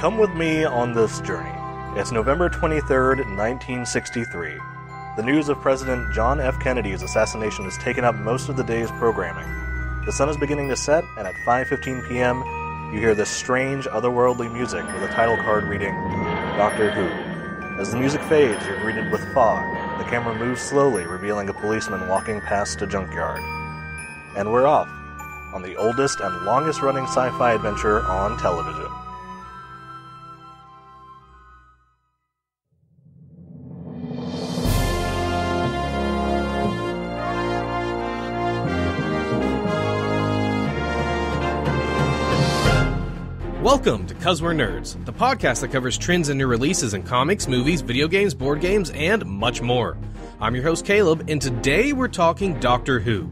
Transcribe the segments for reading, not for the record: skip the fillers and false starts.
Come with me on this journey. It's November 23rd, 1963. The news of President John F. Kennedy's assassination has taken up most of the day's programming. The sun is beginning to set, and at 5:15 p.m., you hear this strange, otherworldly music with a title card reading, Doctor Who. As the music fades, you're greeted with fog. The camera moves slowly, revealing a policeman walking past a junkyard. And we're off on the oldest and longest-running sci-fi adventure on television. Welcome to 'Cause We're Nerds, the podcast that covers trends and new releases in comics, movies, video games, board games, and much more. I'm your host, Caleb, and today we're talking Doctor Who.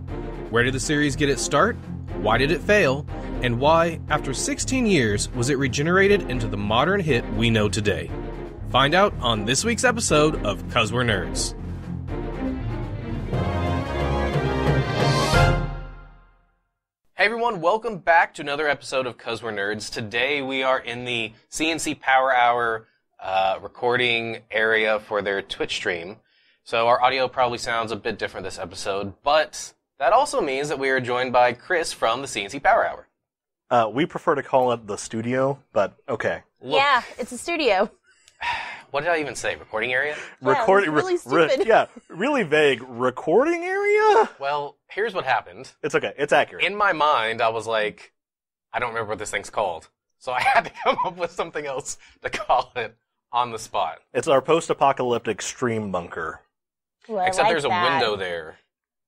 Where did the series get its start? Why did it fail? And why, after 16 years, was it regenerated into the modern hit we know today? Find out on this week's episode of 'Cause We're Nerds. Hey everyone, welcome back to another episode of 'Cause We're Nerds. Today we are in the CNC Power Hour recording area for their Twitch stream. So our audio probably sounds a bit different this episode, but that also means that we are joined by Chris from the CNC Power Hour. We prefer to call it the studio, but okay. Look, yeah, it's a studio. What did I even say? Recording area? Yeah, really stupid. Yeah, really vague. Recording area? Well, here's what happened. It's okay. It's accurate. In my mind, I was like, I don't remember what this thing's called. So I had to come up with something else to call it on the spot. It's our post-apocalyptic stream bunker. Ooh, Except there's a window there.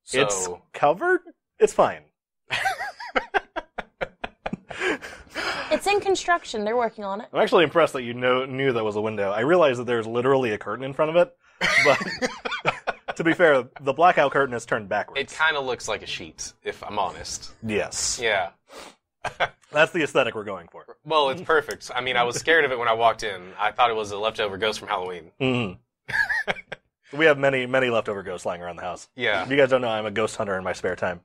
So... It's covered? It's fine. It's in construction. They're working on it. I'm actually impressed that you knew that was a window. I realize that there's literally a curtain in front of it, but to be fair, the blackout curtain is turned backwards. It kind of looks like a sheet, if I'm honest. Yes. Yeah. That's the aesthetic we're going for. Well, it's perfect. I mean, I was scared of it when I walked in. I thought it was a leftover ghost from Halloween. Mm-hmm. We have many leftover ghosts lying around the house. Yeah. If you guys don't know, I'm a ghost hunter in my spare time.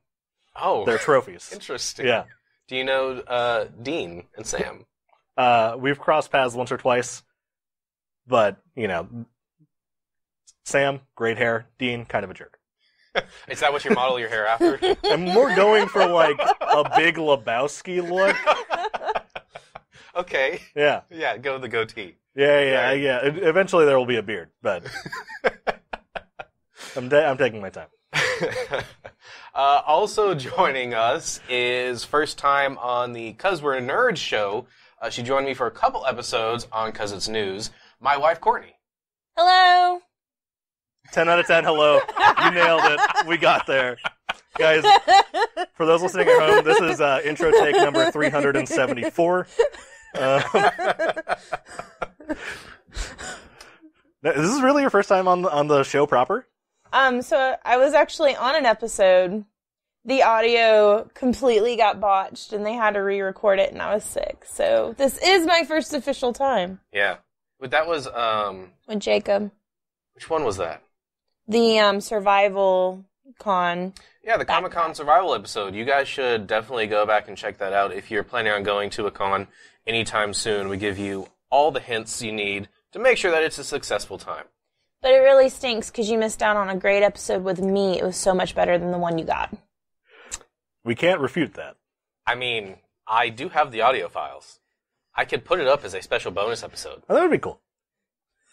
Oh. They're trophies. Interesting. Yeah. Do you know Dean and Sam? We've crossed paths once or twice, but, Sam, great hair. Dean, kind of a jerk. Is that what you model your hair after? I'm more going for, like, a Big Lebowski look. Okay. Yeah. Yeah, go with the goatee. Yeah. Eventually there will be a beard, but I'm taking my time. Also joining us is first time on the 'Cause We're Nerds show. She joined me for a couple episodes on 'Cause It's News. My wife, Courtney. Hello. 10 out of 10, hello. You nailed it. We got there. Guys, for those listening at home, this is intro take number 374. This is really your first time on the show proper? So I was actually on an episode. The audio completely got botched, and they had to re-record it, and I was sick. So this is my first official time. Yeah. But that was, With Jacob. Which one was that? The, Survival Con. Yeah, the Comic-Con Survival episode. You guys should definitely go back and check that out if you're planning on going to a con anytime soon. We give you all the hints you need to make sure that it's a successful time. But it really stinks because you missed out on a great episode with me. It was so much better than the one you got. We can't refute that. I mean, I do have the audio files. I could put it up as a special bonus episode. Oh, that would be cool.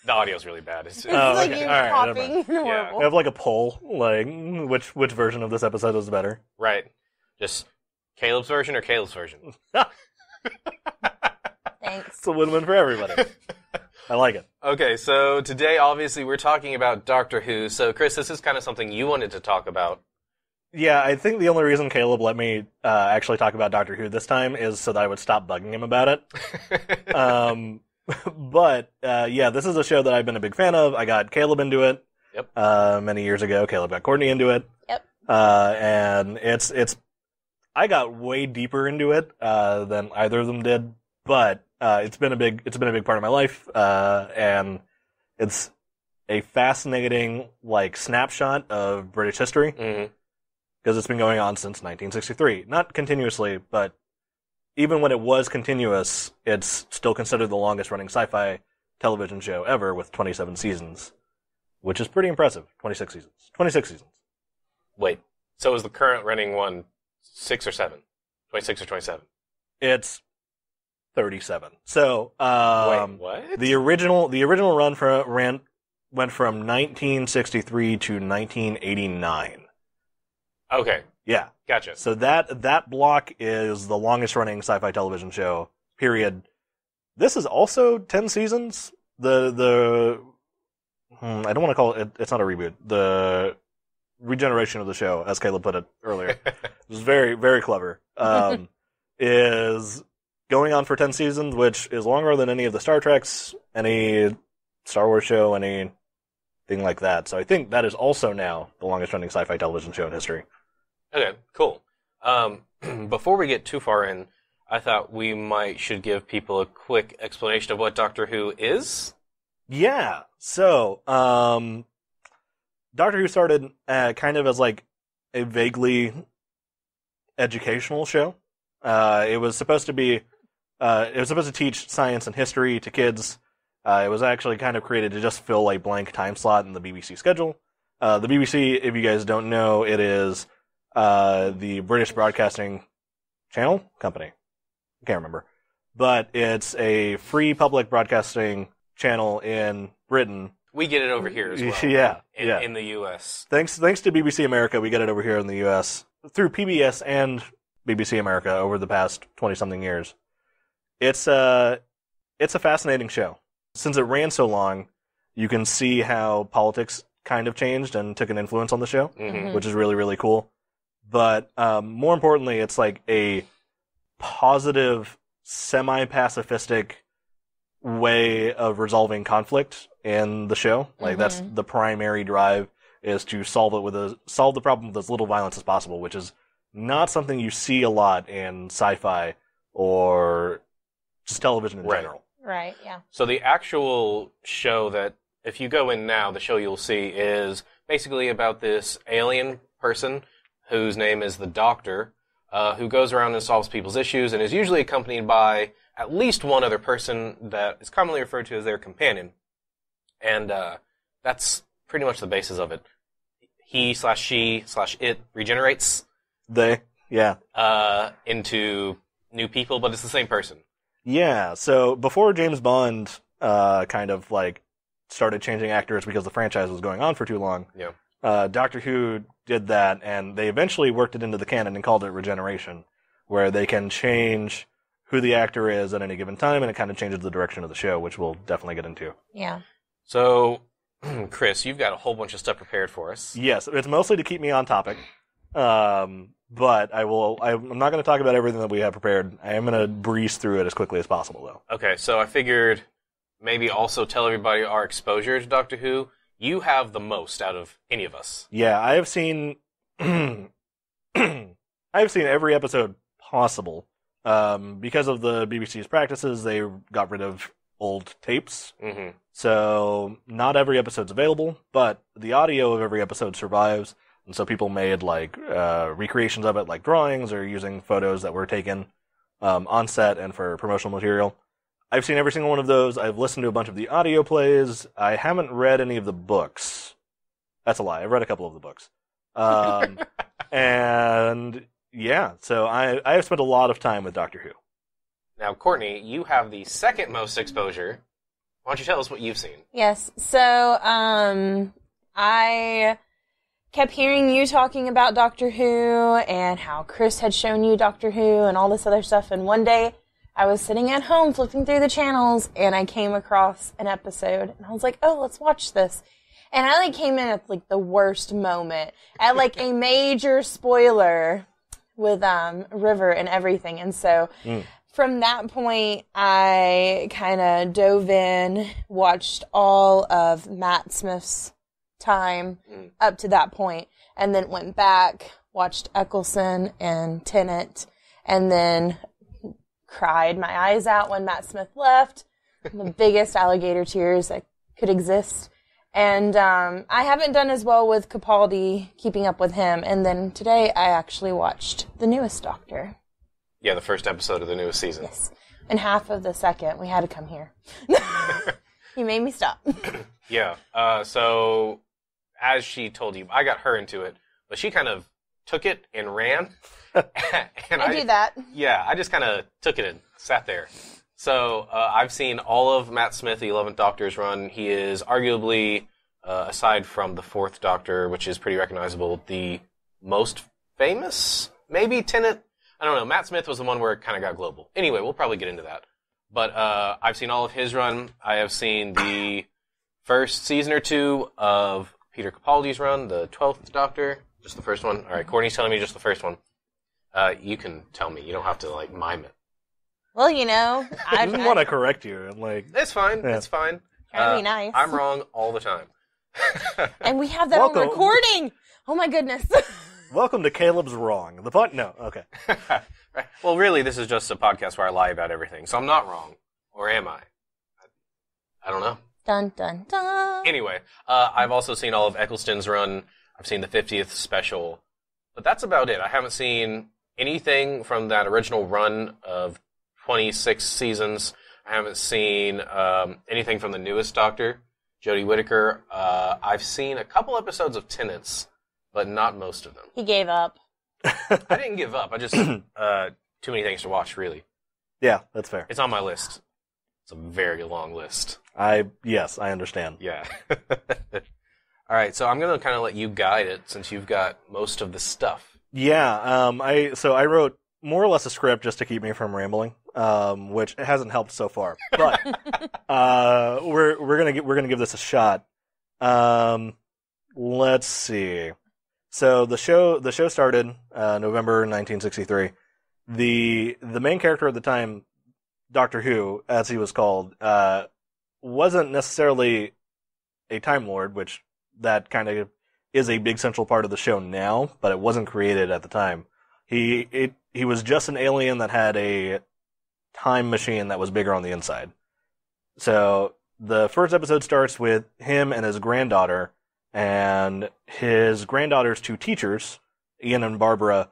The audio's really bad. It's like okay. you All right, popping. Horrible. We have like a poll, like which version of this episode was better. Right. Just Caleb's version or Caleb's version? Thanks. It's a win-win for everybody. I like it. Okay, so today, obviously, we're talking about Doctor Who. So, Chris, this is kind of something you wanted to talk about. Yeah, I think the only reason Caleb let me actually talk about Doctor Who this time is so that I would stop bugging him about it. But, yeah, this is a show that I've been a big fan of. I got Caleb into it many years ago. Caleb got Courtney into it. Yep. And it's I got way deeper into it than either of them did, but it's been a big part of my life, and it's a fascinating snapshot of British history because it's been going on since 1963. Not continuously, but even when it was continuous, it's still considered the longest-running sci-fi television show ever with 27 seasons, which is pretty impressive. 26 seasons. 26 seasons. Wait, so is the current running one 6 or 7? 26 or 27? It's 37. So, Wait, what? The original run went from 1963 to 1989. Okay. Yeah. Gotcha. So that block is the longest running sci-fi television show, period. This is also 10 seasons. I don't want to call it, it's not a reboot. The regeneration of the show, as Caleb put it earlier. It was very, very clever. Is going on for 10 seasons, which is longer than any of the Star Treks, any Star Wars show, anything like that. So I think that is also now the longest running sci-fi television show in history. Okay, cool. Before we get too far in, I thought we should give people a quick explanation of what Doctor Who is. Yeah. So, Doctor Who started kind of as like a vaguely educational show. It was supposed to teach science and history to kids. It was actually kind of created to just fill a blank time slot in the BBC schedule. The BBC, if you guys don't know, it is the British Broadcasting Channel Company. I can't remember. But it's a free public broadcasting channel in Britain. We get it over here as well. Yeah. In the U.S. Thanks to BBC America, we get it over here in the U.S. through PBS and BBC America over the past 20-something years. It's a fascinating show. Since it ran so long, you can see how politics kind of changed and took an influence on the show, which is really, really cool. But more importantly, it's like a positive, semi-pacifistic way of resolving conflict in the show. Like that's the primary drive, is to solve the problem with as little violence as possible, which is not something you see a lot in sci-fi or just television in general. Right, yeah. So the actual show that, if you go in now, the show you'll see is basically about this alien person whose name is the Doctor, who goes around and solves people's issues and is usually accompanied by at least one other person that is commonly referred to as their companion. And that's pretty much the basis of it. He/she/it regenerates. Into new people, but it's the same person. Yeah, so before James Bond kind of like started changing actors because the franchise was going on for too long, Doctor Who did that, and they eventually worked it into the canon and called it regeneration, where they can change who the actor is at any given time, and it kind of changes the direction of the show, which we'll definitely get into. Yeah. So, Chris, you've got a whole bunch of stuff prepared for us. Yes, it's mostly to keep me on topic. But I'm not going to talk about everything that we have prepared. I am going to breeze through it as quickly as possible, though. Okay, so I figured maybe also tell everybody our exposure to Doctor Who. You have the most out of any of us. Yeah, I have seen every episode possible. Because of the BBC's practices, they got rid of old tapes. So not every episode's available, but the audio of every episode survives. And so people made like recreations of it, like drawings or using photos that were taken on set and for promotional material. I've seen every single one of those. I've listened to a bunch of the audio plays. I haven't read any of the books. That's a lie. I've read a couple of the books. And yeah, so I have spent a lot of time with Doctor Who. Now, Courtney, you have the second most exposure. Why don't you tell us what you've seen? Yes, so I kept hearing you talking about Doctor Who and how Chris had shown you Doctor Who and all this other stuff, and one day I was sitting at home flipping through the channels and I came across an episode and I was like, oh, let's watch this. And I came in at the worst moment, at a major spoiler with River and everything. And so from that point, I kind of dove in, watched all of Matt Smith's time up to that point, and then went back, watched Eccleston and Tennant, and then cried my eyes out when Matt Smith left. The biggest alligator tears that could exist. And I haven't done as well with Capaldi, keeping up with him. And then today I actually watched the newest Doctor. Yeah, the first episode of the newest season. Yes. And half of the second, we had to come here. You made me stop. Yeah. So, as she told you, I got her into it, but she kind of took it and ran. And I do that. Yeah, I just kind of took it and sat there. So, I've seen all of Matt Smith, the 11th Doctor's run. He is arguably, aside from the 4th Doctor, which is pretty recognizable, the most famous, maybe, Tennant. I don't know. Matt Smith was the one where it kind of got global. Anyway, we'll probably get into that. But I've seen all of his run. I have seen the first season or two of Peter Capaldi's run, the 12th Doctor. Just the first one. All right, Courtney's telling me just the first one. You can tell me. You don't have to, like, mime it. Well, you know, I didn't want to correct you. Like, it's fine. Yeah. It's fine. Trying to be nice. I'm wrong all the time. And we have that on recording. Oh, my goodness. Welcome to Caleb's Wrong. No, okay. Well, really, this is just a podcast where I lie about everything, so I'm not wrong. Or am I? I don't know. Dun, dun, dun. Anyway, I've also seen all of Eccleston's run. I've seen the 50th special. But that's about it. I haven't seen anything from that original run of 26 seasons. I haven't seen anything from the newest Doctor, Jodie Whittaker. I've seen a couple episodes of Tennant's, but not most of them. He gave up. I didn't give up. I just, too many things to watch, really. Yeah, that's fair. It's on my list. It's a very long list. Yes, I understand. Yeah. All right, so I'm going to kind of let you guide it since you've got most of the stuff. Yeah, I wrote more or less a script just to keep me from rambling, which hasn't helped so far. But we're gonna give this a shot. Let's see. So the show started November 1963. The main character at the time, Doctor Who, as he was called, wasn't necessarily a Time Lord, which that kind of is a big central part of the show now, but it wasn't created at the time. He was just an alien that had a time machine that was bigger on the inside. So the first episode starts with him and his granddaughter, and his granddaughter's two teachers, Ian and Barbara,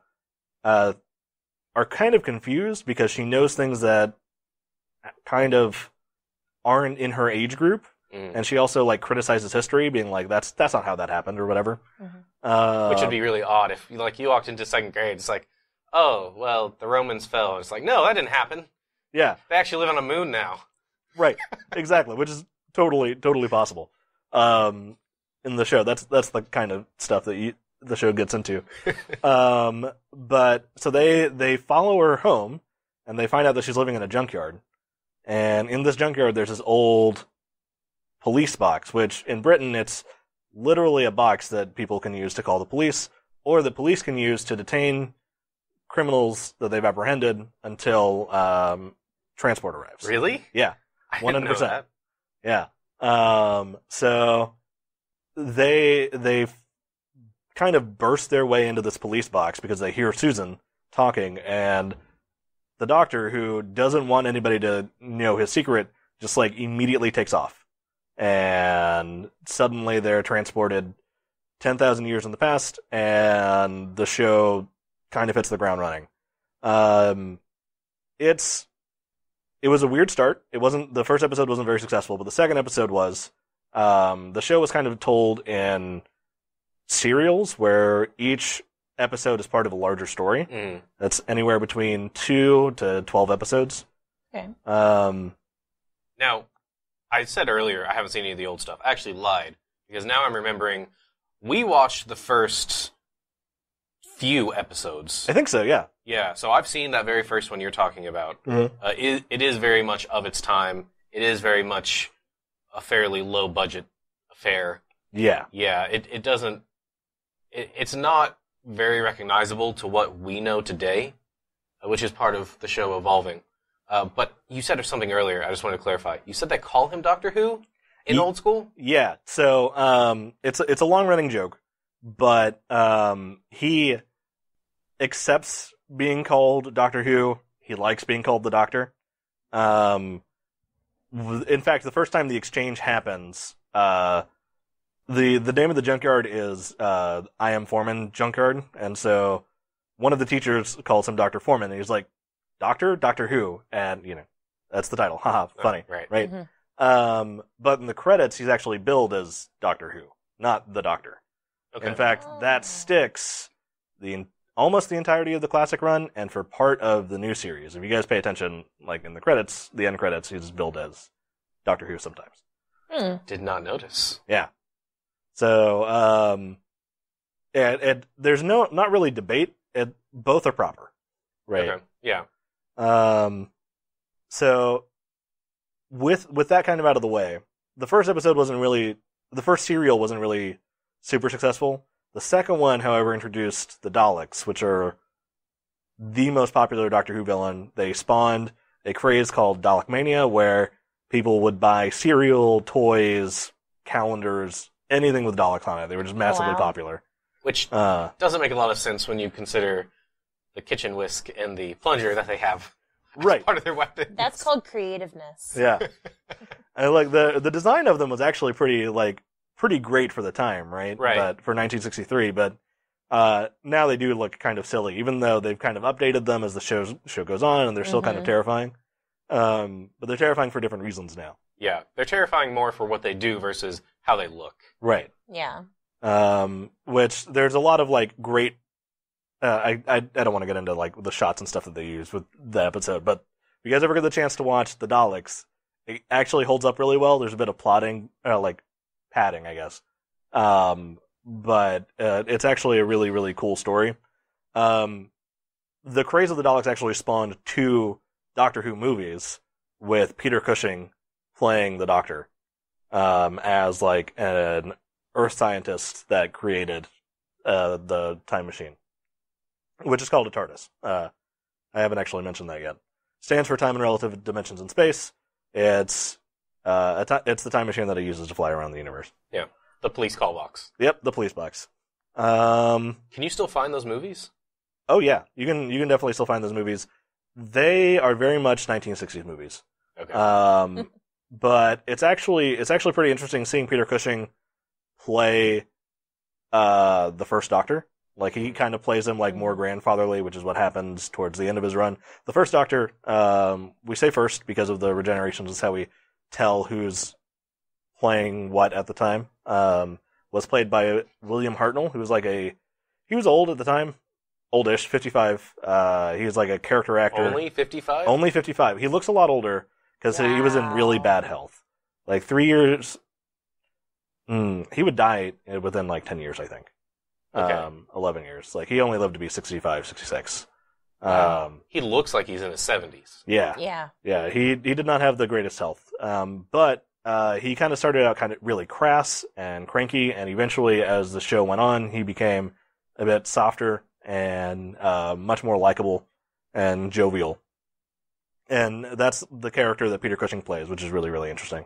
are kind of confused because she knows things that kind of aren't in her age group. And she also, like, criticizes history, being like, that's not how that happened, or whatever. Mm-hmm. Which would be really odd if, like, you walked into second grade, it's like, oh, well, the Romans fell. It's like, no, that didn't happen. Yeah. They actually live on a moon now. Right. Exactly. Which is totally possible. In the show, that's the kind of stuff that the show gets into. But, so they follow her home, and they find out that she's living in a junkyard. And in this junkyard, there's this old police box, which in Britain, it's literally a box that people can use to call the police, or the police can use to detain criminals that they've apprehended until transport arrives. Really? Yeah. 100%. I didn't know that. Yeah. So they kind of burst their way into this police box because they hear Susan talking, and the Doctor, who doesn't want anybody to know his secret, just like immediately takes off. And suddenly they're transported 10,000 years in the past, and the show kind of hits the ground running. It was a weird start. The first episode wasn't very successful, but the second episode was. The show was kind of told in serials, where each episode is part of a larger story. That's anywhere between 2 to 12 episodes. Okay. Now, I said earlier I haven't seen any of the old stuff. I actually lied, because now I'm remembering we watched the first few episodes. I think so, yeah. Yeah, so I've seen that very first one you're talking about. Mm-hmm. It is very much of its time. It is very much a fairly low-budget affair. Yeah. Yeah, it doesn't... It's not very recognizable to what we know today, which is part of the show evolving. But you said something earlier, I just want to clarify. You said they call him Doctor Who in old school? Yeah, so it's a long-running joke, but he accepts being called Doctor Who. He likes being called the Doctor. In fact, the first time the exchange happens, the name of the junkyard is I Am Foreman Junkyard, and so one of the teachers calls him Dr. Foreman, and he's like, Doctor Who, and that's the title. Haha, funny, right? Mm-hmm. But in the credits, he's actually billed as Doctor Who, not the Doctor. Okay. In fact, that sticks almost the entirety of the classic run, and for part of the new series. If you guys pay attention, like in the credits, the end credits, he's billed as Doctor Who sometimes. Did not notice. Yeah. So, there's not really debate. Both are proper, right? Okay. Yeah. So, with that kind of out of the way, the first serial wasn't really super successful. The second one, however, introduced the Daleks, which are the most popular Doctor Who villain. They spawned a craze called Dalek Mania, where people would buy cereal, toys, calendars, anything with Daleks on it. They were just massively popular. Which doesn't make a lot of sense when you consider the kitchen whisk and the plunger that they have as part of their weapon. That's called creativeness. Yeah. And like the design of them was actually pretty great for the time, right? Right. But for 1963, but now they do look kind of silly, even though they've kind of updated them as the show goes on, and they're still kind of terrifying. But they're terrifying for different reasons now. Yeah, they're terrifying more for what they do versus how they look. Right. Yeah. Which there's a lot of like great. I don't want to get into like the shots and stuff that they use with the episode, but if you guys ever get the chance to watch the Daleks, it actually holds up really well. There's a bit of plotting, padding, I guess. But it's actually a really, really cool story. The craze of the Daleks actually spawned 2 Doctor Who movies with Peter Cushing playing the Doctor, as like an Earth scientist that created the time machine, which is called a TARDIS. I haven't actually mentioned that yet. Stands for Time and Relative Dimensions in Space. It's the time machine that he uses to fly around the universe. Yeah, the police call box. Yep, the police box. Can you still find those movies? Oh yeah, you can definitely still find those movies. They are very much 1960s movies. Okay. But it's actually pretty interesting seeing Peter Cushing play the first Doctor. Like he kind of plays him like more grandfatherly, which is what happens towards the end of his run. The first Doctor, we say first because of the regenerations, is how we tell who's playing what at the time. Was played by William Hartnell, who was he was old at the time, oldish, 55. He was like a character actor. Only 55? Only 55. He looks a lot older because he was in really bad health. Like 3 years. He would die within like 10 years, I think. Okay. 11 years. Like he only lived to be 65, 66. He looks like he's in his 70s. Yeah. Yeah. Yeah. He did not have the greatest health. But he kind of started out kind of really crass and cranky, and eventually, as the show went on, he became a bit softer and much more likable and jovial. And that's the character that Peter Cushing plays, which is really, really interesting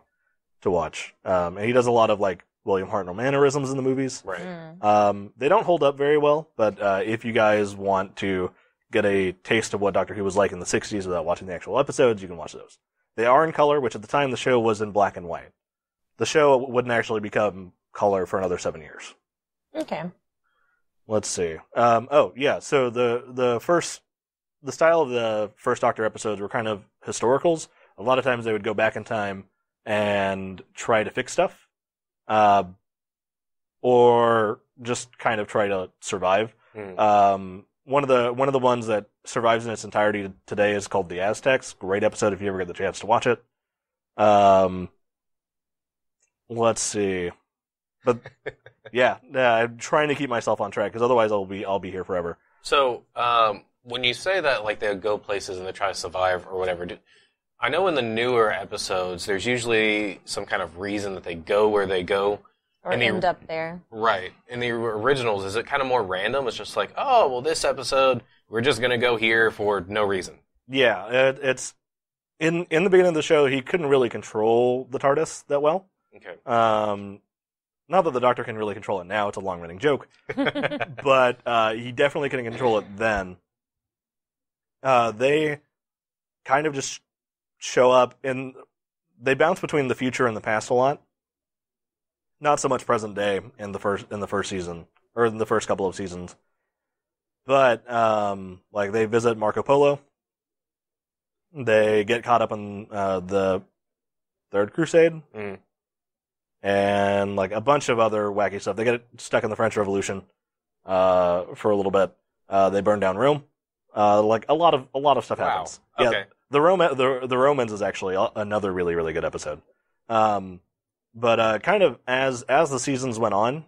to watch. And he does a lot of like William Hartnell mannerisms in the movies. Right. They don't hold up very well, but if you guys want to get a taste of what Doctor Who was like in the 60s without watching the actual episodes, you can watch those. They are in color, which at the time the show was in black and white. The show wouldn't actually become color for another 7 years. Okay. Let's see. So the style of the first Doctor episodes were kind of historicals. A lot of times they would go back in time and try to fix stuff. Or just kind of try to survive. One of the ones that survives in its entirety today is called The Aztecs. Great episode if you ever get the chance to watch it. Let's see. But yeah, I'm trying to keep myself on track because otherwise I'll be here forever. So, when you say that like they go places and they try to survive or whatever, I know in the newer episodes there's usually some kind of reason that they go where they go. Or end up there. Right. In the originals, is it kind of more random? It's just like, oh, well, this episode, we're just going to go here for no reason. Yeah, it's... In the beginning of the show, he couldn't really control the TARDIS that well. Okay. Not that the Doctor can really control it now, it's a long-running joke. But he definitely couldn't control it then. They kind of just show up, and they bounce between the future and the past a lot. Not so much present day in the first season, or in the first couple of seasons. But, like, they visit Marco Polo, They get caught up in the Third Crusade, and like a bunch of other wacky stuff. They get stuck in the French Revolution for a little bit. They burn down Rome. Like a lot of stuff happens. Okay. Yeah, the Romans is actually another really, really good episode. But kind of as the seasons went on,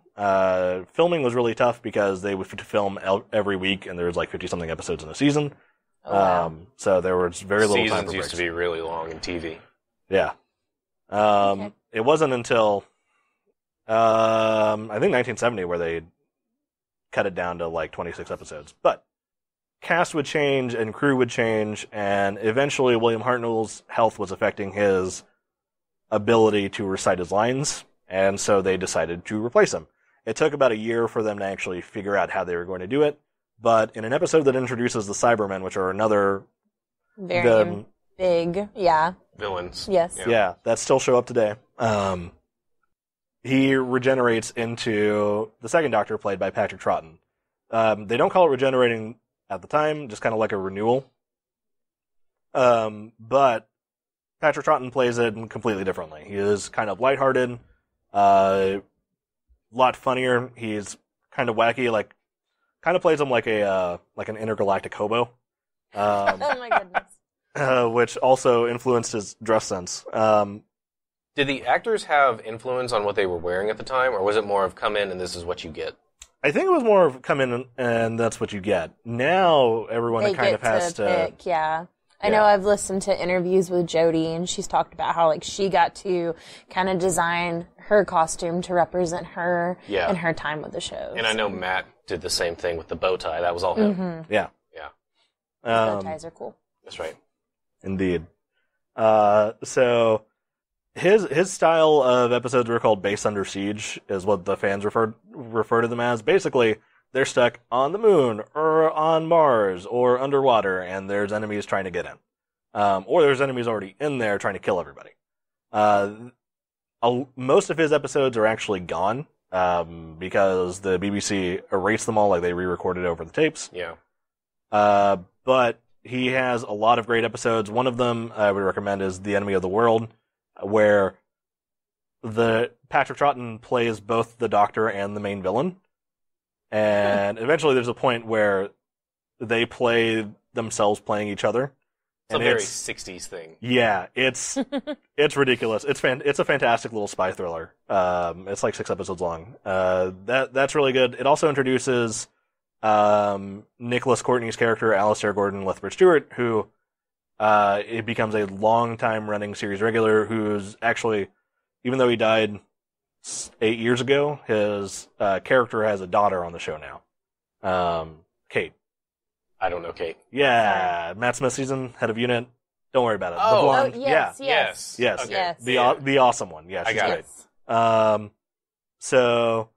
filming was really tough because they would film every week, and there was like 50-something episodes in a season. Oh, wow. So there was very little time for Seasons used to be really long in TV. Yeah. It wasn't until I think 1970 where they cut it down to like 26 episodes. But cast would change and crew would change, and eventually William Hartnell's health was affecting his ability to recite his lines, and so they decided to replace him. It took about a year for them to actually figure out how they were going to do it, but in an episode that introduces the Cybermen, which are another Very big, Villains. Yes. Yeah, that still show up today. He regenerates into the second Doctor, played by Patrick Troughton. They don't call it regenerating at the time, just kind of like a renewal. But Patrick Troughton plays it completely differently. He is kind of lighthearted, a lot funnier. He's kind of wacky, kind of plays him like an intergalactic hobo. Oh my goodness. Which also influenced his dress sense. Did the actors have influence on what they were wearing at the time, or was it more of come in and this is what you get? I think it was more of come in and that's what you get. Now everyone kind of has to pick, yeah. I know I've listened to interviews with Jodie, and she's talked about how she got to kind of design her costume to represent her and her time with the show. And I know Matt did the same thing with the bow tie. That was all him. Mm-hmm. Yeah. Bow ties are cool. That's right. Indeed. So his style of episodes were called Base Under Siege, is what the fans refer to them as. Basically, they're stuck on the moon, or on Mars, or underwater, and there's enemies trying to get in. Or there's enemies already in there trying to kill everybody. Most of his episodes are actually gone, because the BBC erased them all, they re-recorded over the tapes. Yeah. But he has a lot of great episodes. One of them I would recommend is The Enemy of the World, where Patrick Troughton plays both the Doctor and the main villain. And eventually there's a point where they play themselves playing each other. It's a very 60s thing. Yeah, it's ridiculous. It's a fantastic little spy thriller. It's like 6 episodes long. That's really good. It also introduces Nicholas Courtney's character, Alistair Gordon Lethbridge-Stewart, who it becomes a long-time running series regular, who's actually, even though he died 8 years ago, his character has a daughter on the show now. Kate. I don't know Kate. Yeah, Matt Smith season, head of unit. Don't worry about it. Oh, the blonde. Yes. Yes. Okay. The awesome one. Yeah, she's great. So,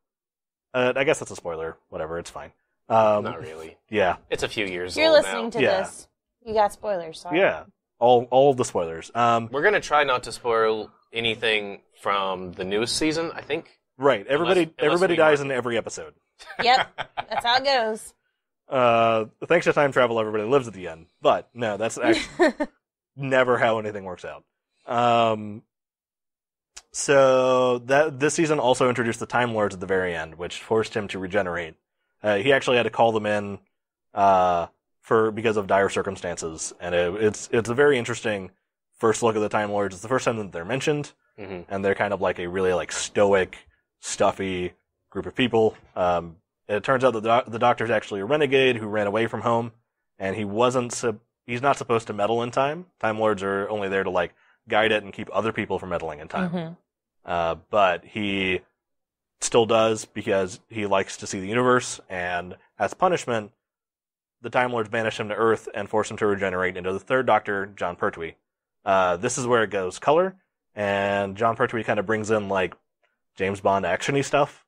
I guess that's a spoiler. Whatever, it's fine. Not really. Yeah. It's a few years If you're old listening now. to this, you got spoilers. Sorry. Yeah. All of the spoilers. We're going to try not to spoil anything from the newest season, I think. Right. Everybody dies in every episode. Yep. That's how it goes. Thanks to time travel, everybody lives at the end. But no, that's actually never how anything works out. So this season also introduced the Time Lords at the very end, which forced him to regenerate. He actually had to call them in because of dire circumstances, and it's a very interesting first look at the Time Lords. It's the first time that they're mentioned, and they're kind of like a really stoic, stuffy group of people. It turns out that the Doctor's actually a renegade who ran away from home, and he's not supposed to meddle in time. Time Lords are only there to guide it and keep other people from meddling in time. But he still does because he likes to see the universe, and as punishment, the Time Lords banish him to Earth and force him to regenerate into the third Doctor, John Pertwee. This is where it goes color, and John Pertwee kind of brings in James Bond action-y stuff.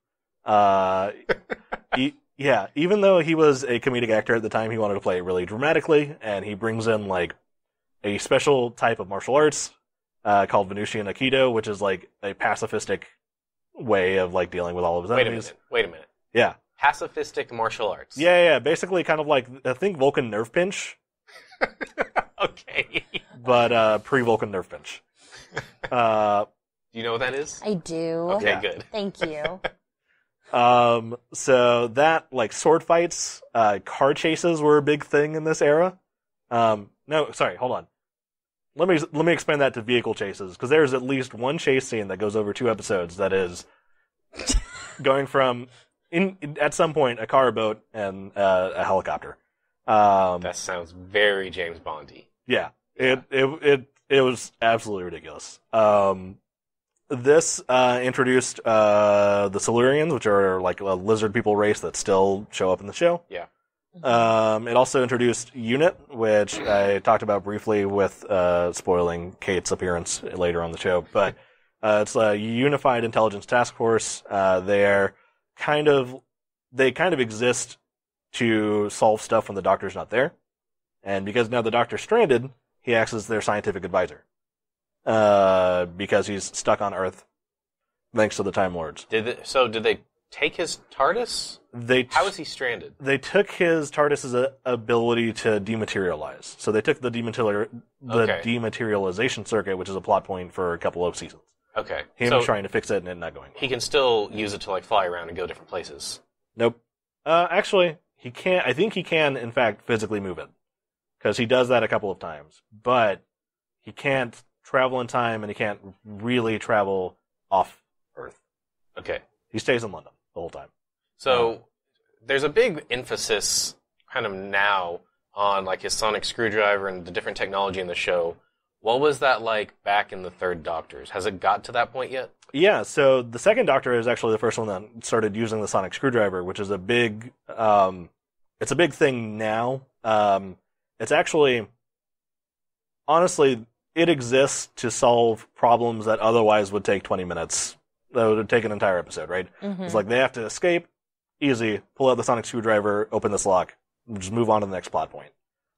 Even though he was a comedic actor at the time, he wanted to play it really dramatically, and he brings in a special type of martial arts called Venusian Aikido, which is a pacifistic way of dealing with all of his enemies. Wait a minute. Yeah. Pacifistic martial arts. Yeah. Basically kind of I think Vulcan nerve pinch. Okay. but pre-Vulcan nerf pinch. Do you know what that is? I do. Okay, Yeah. good. Thank you. So that, like, sword fights, car chases were a big thing in this era. No, sorry, hold on. Let me explain that to vehicle chases, because there's at least one chase scene that goes over 2 episodes that is going from, at some point, a car, a boat, and a helicopter. That sounds very James Bondy. Yeah, it was absolutely ridiculous. This introduced the Silurians, which are like a lizard people race that still show up in the show. Yeah. It also introduced UNIT, which I talked about briefly with spoiling Kate's appearance later on the show. But it's a unified intelligence task force. They kind of exist to solve stuff when the Doctor's not there. And because now the Doctor's stranded, he acts as their scientific advisor. Because he's stuck on Earth, thanks to the Time Lords. Did they take his TARDIS? How is he stranded? They took his TARDIS's ability to dematerialize. So they took the dematerialization circuit, which is a plot point for a couple of seasons. Okay. Him trying to fix it and it not going well. He can still use it to, like, fly around and go different places. Nope. Actually, he can't. I think he can, in fact, physically move it. Because he does that a couple of times. But he can't travel in time, and he can't really travel off Earth. Okay. He stays in London the whole time. So there's a big emphasis kind of now on, like, his sonic screwdriver and the different technology in the show. What was that like back in the Third Doctors? Has it got to that point yet? Yeah, so the Second Doctor is actually the first one that started using the sonic screwdriver, which is a big, it's a big thing now. It's actually, honestly, it exists to solve problems that otherwise would take 20 minutes. That would take an entire episode, right? Mm-hmm. It's like they have to escape, easy, pull out the sonic screwdriver, open this lock, just move on to the next plot point.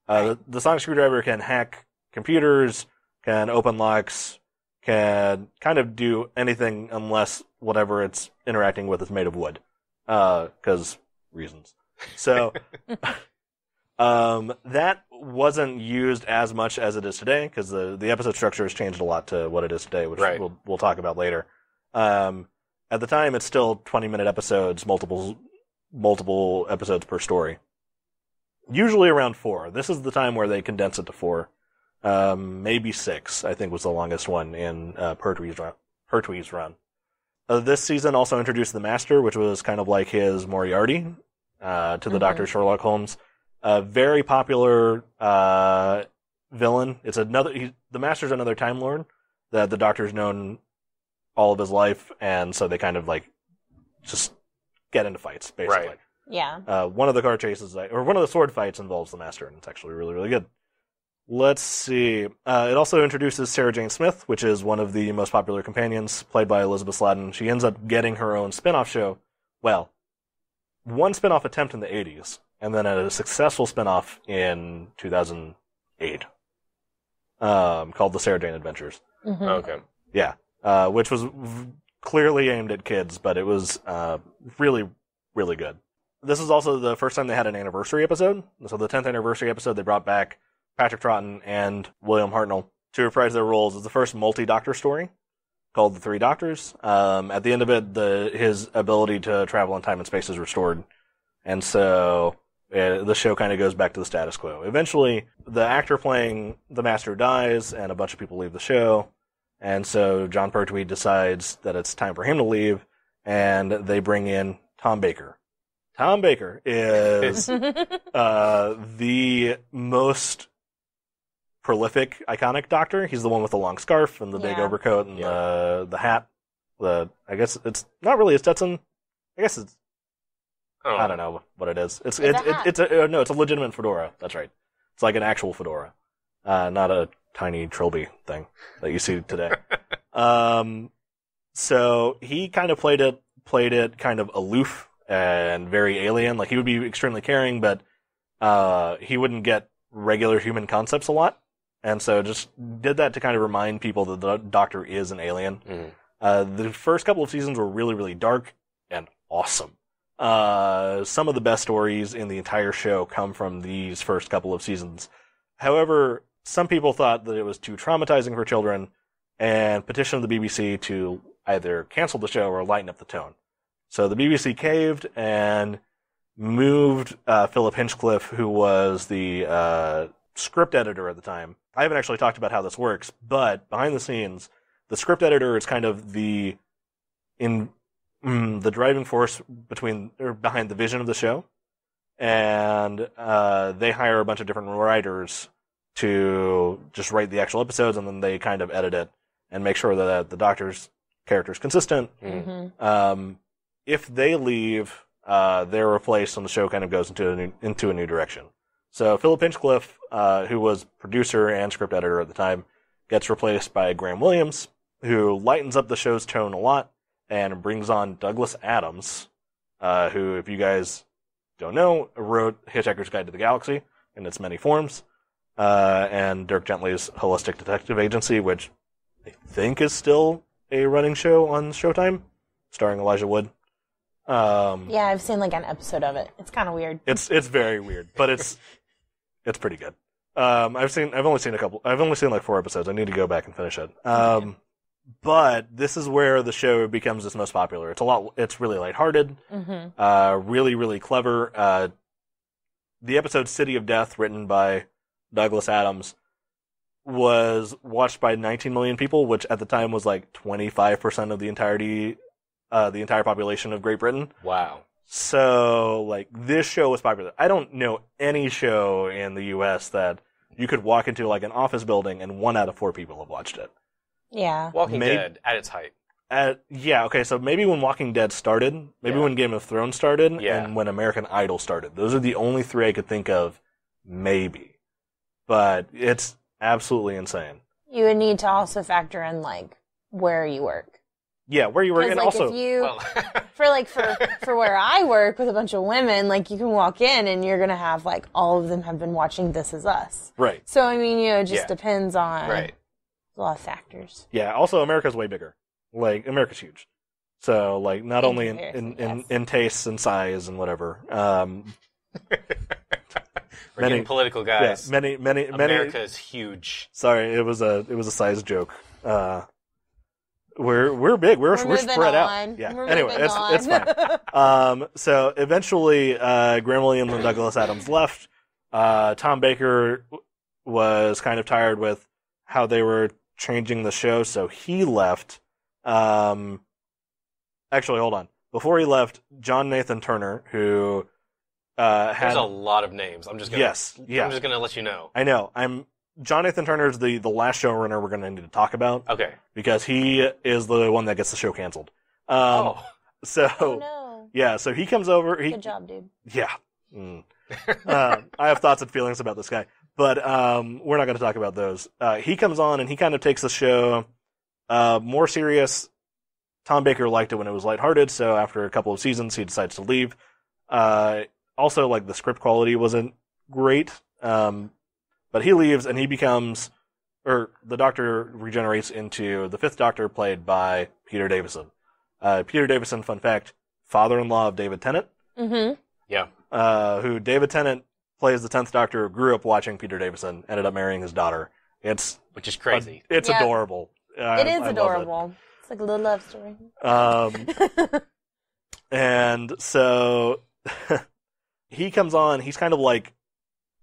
The sonic screwdriver can hack computers, can open locks, can kind of do anything unless whatever it's interacting with is made of wood. 'Cause reasons. So, that wasn't used as much as it is today, because the episode structure has changed a lot to what it is today, which we'll talk about later. At the time, it's still 20-minute episodes, multiple episodes per story. Usually around 4. This is the time where they condense it to 4. Maybe 6, I think was the longest one in Pertwee's run. This season also introduced the Master, which was kind of like his Moriarty to the Dr. Sherlock Holmes. A very popular villain. It's the Master's another Time Lord that the Doctor's known all of his life, and so they kind of like just get into fights, basically. Right. Yeah. One of the car chases, or one of the sword fights involves the Master, and it's actually really, really good. Let's see. It also introduces Sarah Jane Smith, which is one of the most popular companions, played by Elizabeth Sladen. She ends up getting her own spin-off show. Well, one spin-off attempt in the 80s, and then a successful spin-off in 2008, called The Sarah Jane Adventures. Mm-hmm. Okay. Yeah. Which was clearly aimed at kids, but it was really, really good. This is also the first time they had an anniversary episode. So the 10th anniversary episode, they brought back Patrick Troughton and William Hartnell to reprise their roles. It's the first multi-Doctor story called The Three Doctors. At the end of it, his ability to travel in time and space is restored. And so the show kind of goes back to the status quo. Eventually, the actor playing the Master dies, and a bunch of people leave the show. And so John Pertwee decides that it's time for him to leave, and they bring in Tom Baker. Tom Baker is the most prolific, iconic Doctor. He's the one with the long scarf and the big overcoat and the hat. I guess it's not really a Stetson. I guess it's. I don't know what it is. It's a legitimate fedora. That's right. It's like an actual fedora, not a tiny trilby thing that you see today. So he kind of played it kind of aloof and very alien. Like, he would be extremely caring, but he wouldn't get regular human concepts a lot. And so just did that to kind of remind people that the Doctor is an alien. The first couple of seasons were really, really dark and awesome. Some of the best stories in the entire show come from these first couple of seasons. However, some people thought that it was too traumatizing for children and petitioned the BBC to either cancel the show or lighten up the tone. So the BBC caved and moved Philip Hinchcliffe, who was the script editor at the time. I haven't actually talked about how this works, but behind the scenes, the script editor is kind of the driving force behind the vision of the show, and they hire a bunch of different writers to just write the actual episodes, and then they kind of edit it and make sure that the Doctor's character is consistent. Mm-hmm. If they leave, they're replaced, and the show kind of goes into a new direction. So Philip Hinchcliffe, who was producer and script editor at the time, gets replaced by Graham Williams, who lightens up the show's tone a lot and brings on Douglas Adams, who, if you guys don't know, wrote Hitchhiker's Guide to the Galaxy in its many forms, and Dirk Gently's Holistic Detective Agency, which I think is still a running show on Showtime, starring Elijah Wood. Yeah, I've seen like an episode of it. It's kind of weird. It's very weird, but it's pretty good. I've only seen like 4 episodes. I need to go back and finish it. But this is where the show becomes its most popular. It's really lighthearted, really, really clever. The episode City of Death, written by Douglas Adams, was watched by 19 million people, which at the time was like 25% of the entire population of Great Britain. Wow. So, like, this show was popular. I don't know any show in the U.S. that you could walk into, like, an office building and 1 out of 4 people have watched it. Yeah. Walking Dead at its height. Yeah, okay, so maybe when Walking Dead started, maybe when Game of Thrones started, and when American Idol started. Those are the only 3 I could think of, maybe. But it's absolutely insane. You would need to also factor in, like, where you work. Yeah, where you work, and like, also... If you, for where I work with a bunch of women, like, you can walk in and you're going to have, like, all of them have been watching This Is Us. Right. So, I mean, it just depends on... Right. A lot of factors. Yeah, also America's way bigger. Like, America's huge. So, like, not only in tastes and size and whatever. We're getting political, guys. Yeah, many. America's huge. Sorry, it was a size joke. We're big. We're spread out. Yeah. Anyway, it's fine. So eventually, Graham Williams and Douglas Adams left. Tom Baker was kind of tired with how they were changing the show, so he left. Actually, hold on. Before he left, John Nathan Turner, who There's a lot of names. I'm just gonna let you know. I know. John Nathan Turner is the last showrunner we're going to need to talk about. Okay. Because he is the one that gets the show canceled. Oh no. Yeah, so he comes over. Good job, dude. Yeah. I have thoughts and feelings about this guy. But we're not going to talk about those. He comes on and he kind of takes the show more serious. Tom Baker liked it when it was lighthearted, so after a couple of seasons, he decides to leave. Also, like, the script quality wasn't great. But he leaves and he becomes, or the Doctor regenerates into the 5th Doctor, played by Peter Davison. Peter Davison, fun fact, father-in-law of David Tennant. Mm-hmm. Yeah. Who David Tennant plays the 10th Doctor, grew up watching Peter Davison, ended up marrying his daughter. Which is crazy. It's adorable. It is adorable. It's like a little love story. And so he comes on, he's kind of like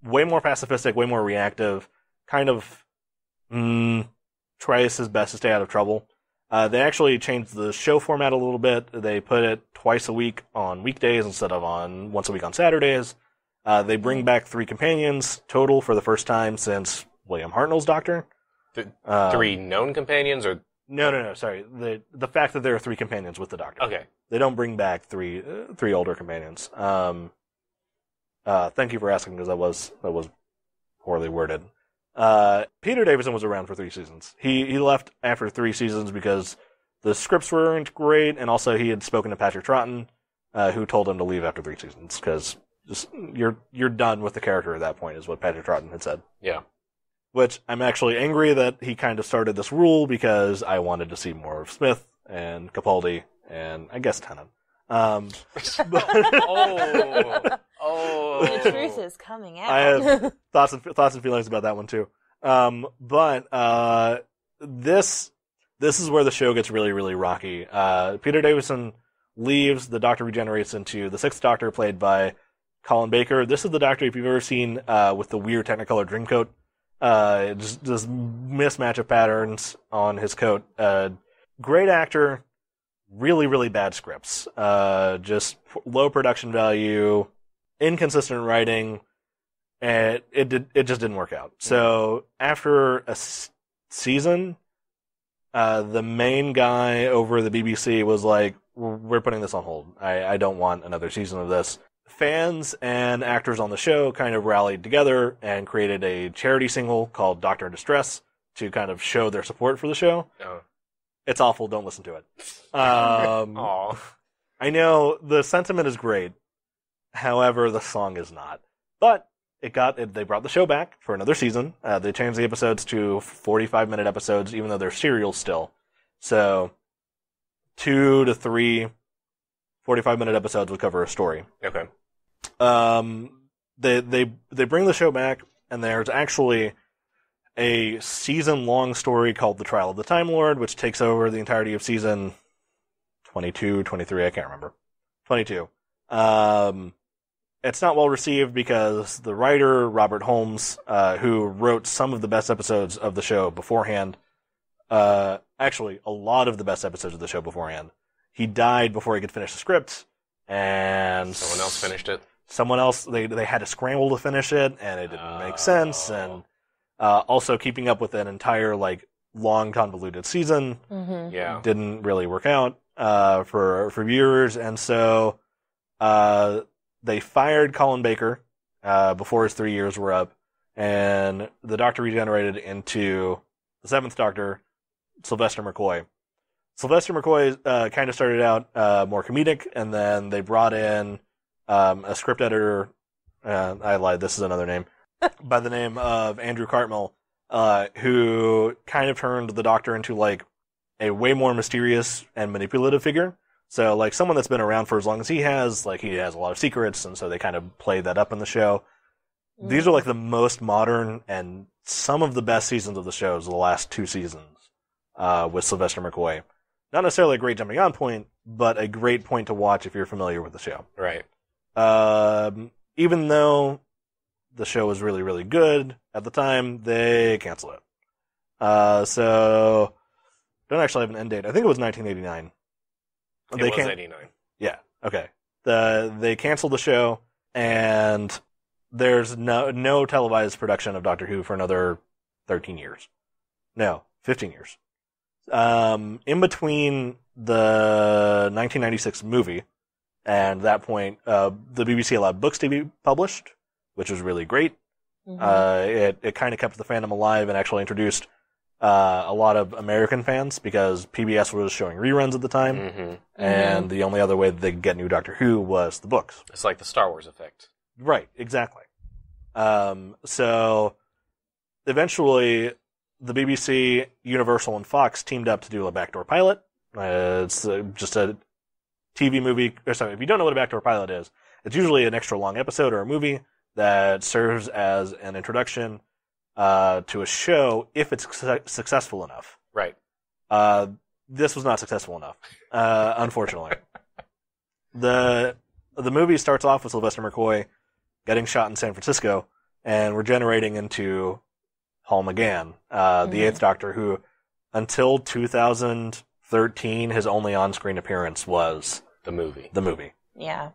way more pacifistic, way more reactive, kind of tries his best to stay out of trouble. They actually changed the show format a little bit. They put it twice a week on weekdays instead of on once a week on Saturdays. They bring back 3 companions total for the first time since William Hartnell's Doctor. 3 known companions, or no. Sorry, the fact that there are 3 companions with the Doctor. Okay. They don't bring back three older companions. Thank you for asking, because that was poorly worded. Peter Davison was around for 3 seasons. He left after 3 seasons because the scripts weren't great, and also he had spoken to Patrick Troughton, who told him to leave after 3 seasons because you're done with the character at that point, is what Patrick Troughton had said. Yeah. Which I'm actually angry that he kind of started this rule, because I wanted to see more of Smith and Capaldi and I guess Tennant. The truth is coming out. I have thoughts and feelings about that one too. But this is where the show gets really, really rocky. Peter Davison leaves. The Doctor regenerates into the Sixth Doctor, played by Colin Baker. This is the Doctor, if you've ever seen, with the weird Technicolor Dreamcoat. Just mismatch of patterns on his coat. Great actor, really, really bad scripts. Just low production value, inconsistent writing, and it just didn't work out. So after a season, the main guy over the BBC was like, "We're putting this on hold. I don't want another season of this." Fans and actors on the show kind of rallied together and created a charity single called Doctor in Distress to kind of show their support for the show. Oh. It's awful. Don't listen to it. I know the sentiment is great. However, the song is not. But they brought the show back for another season. They changed the episodes to 45-minute episodes, even though they're serials still. So 2 to 3 45-minute episodes would cover a story. Okay. They bring the show back, and there's actually a season-long story called The Trial of the Time Lord, which takes over the entirety of season 22, 23, I can't remember. 22. It's not well received because the writer, Robert Holmes, who wrote some of the best episodes of the show beforehand, actually, a lot of the best episodes of the show beforehand, he died before he could finish the script, and someone else finished it. Someone else, they had to scramble to finish it, and it didn't make sense, and also keeping up with an entire, long, convoluted season didn't really work out for viewers, and so they fired Colin Baker before his 3 years were up, and the Doctor regenerated into the Seventh Doctor, Sylvester McCoy. Sylvester McCoy kind of started out more comedic, and then they brought in a script editor, I lied, this is another name, by the name of Andrew Cartmel, who kind of turned the Doctor into, a way more mysterious and manipulative figure. So, someone that's been around for as long as he has a lot of secrets, and so they kind of play that up in the show. Mm. These are, the most modern and some of the best seasons of the shows, the last 2 seasons, with Sylvester McCoy. Not necessarily a great jumping on point, but a great point to watch if you're familiar with the show. Right. Even though the show was really, really good at the time, they canceled it. So, don't actually have an end date. I think it was 1989. It was 89. Yeah, okay. They canceled the show, and there's no televised production of Doctor Who for another 13 years. No, 15 years. In between the 1996 movie and that point, the BBC allowed books to be published, which was really great. Mm-hmm. It kind of kept the fandom alive and actually introduced a lot of American fans because PBS was showing reruns at the time, and the only other way that they could get new Doctor Who was the books. It's like the Star Wars effect. Right, exactly. So eventually, the BBC, Universal, and Fox teamed up to do a backdoor pilot. It's just a TV movie. Sorry, if you don't know what a backdoor pilot is, it's usually an extra long episode or a movie that serves as an introduction to a show if it's successful enough. Right. This was not successful enough, unfortunately. The movie starts off with Sylvester McCoy getting shot in San Francisco and regenerating into Paul McGann, the Eighth Doctor, who, until 2013, his only on-screen appearance was the movie. Yeah.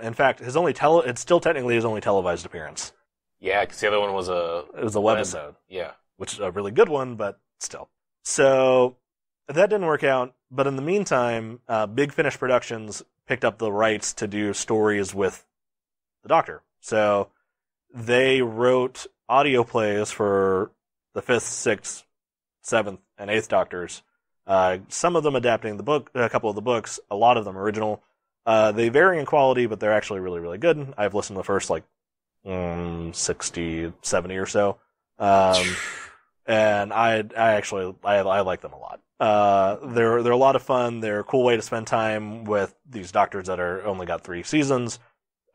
In fact, it's still technically his only televised appearance. Yeah, because the other one was a webisode. Yeah. Which is a really good one, but still. So, that didn't work out, but in the meantime, Big Finish Productions picked up the rights to do stories with the Doctor. So, they wrote audio plays for the 5th, 6th, 7th, and 8th Doctors. Some of them adapting the book, a couple of the books, a lot of them original. They vary in quality, but they're actually really, really good. I've listened to the first, 60, 70 or so. And I like them a lot. They're a lot of fun. They're a cool way to spend time with these Doctors that are only got 3 seasons.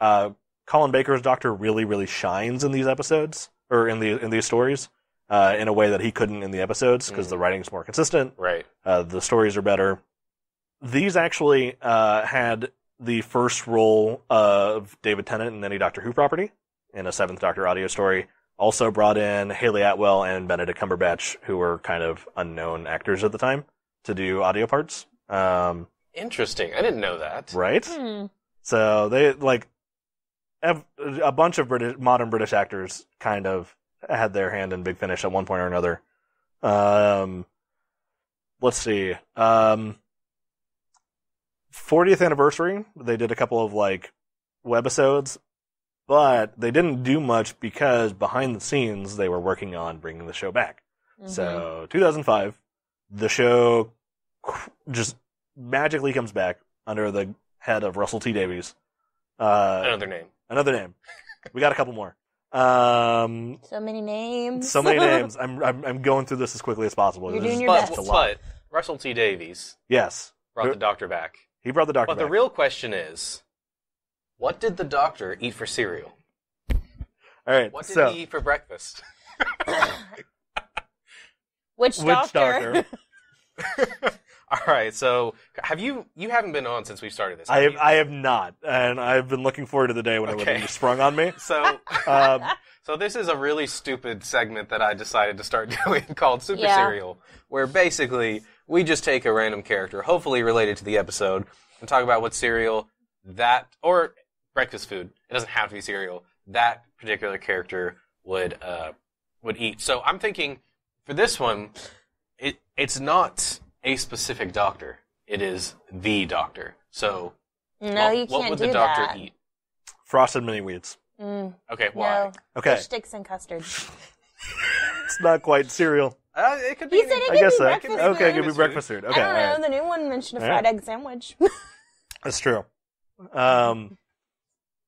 Colin Baker's Doctor really, really shines in these episodes, or in these stories. in a way that he couldn't in the episodes because the writing's more consistent. Right. The stories are better. These actually had the first role of David Tennant in any Doctor Who property in a Seventh Doctor audio story. Also brought in Haley Atwell and Benedict Cumberbatch, who were kind of unknown actors at the time, to do audio parts. Interesting. I didn't know that. Right? So they have a bunch of modern British actors kind of had their hand in Big Finish at one point or another. Let's see. 40th anniversary, they did a couple of webisodes, but they didn't do much because behind the scenes they were working on bringing the show back. So 2005, the show just magically comes back under the head of Russell T Davies. Another name. We got a couple more. So many names. I'm going through this as quickly as possible. You're doing your best. But Russell T Davies, yes, brought the Doctor back. He brought the Doctor back. But the real question is, what did the Doctor eat for cereal? All right. What did he eat for breakfast? Which Doctor? All right. So, you haven't been on since we started this? I have not, and I've been looking forward to the day when it would be sprung on me. So, so this is a really stupid segment that I decided to start doing called Super Cereal, where basically we just take a random character, hopefully related to the episode, and talk about what cereal or breakfast food. It doesn't have to be cereal. That particular character would eat. So I'm thinking for this one, it's not a specific Doctor. It is the Doctor. So what would the Doctor eat? Frosted Mini Wheats. Okay, why? No. Okay. Fish sticks and custard. It's not quite cereal. It could be. He said it could be breakfast food. Okay, it could be breakfast food. Okay, I don't know. The new one mentioned a fried egg sandwich. That's true.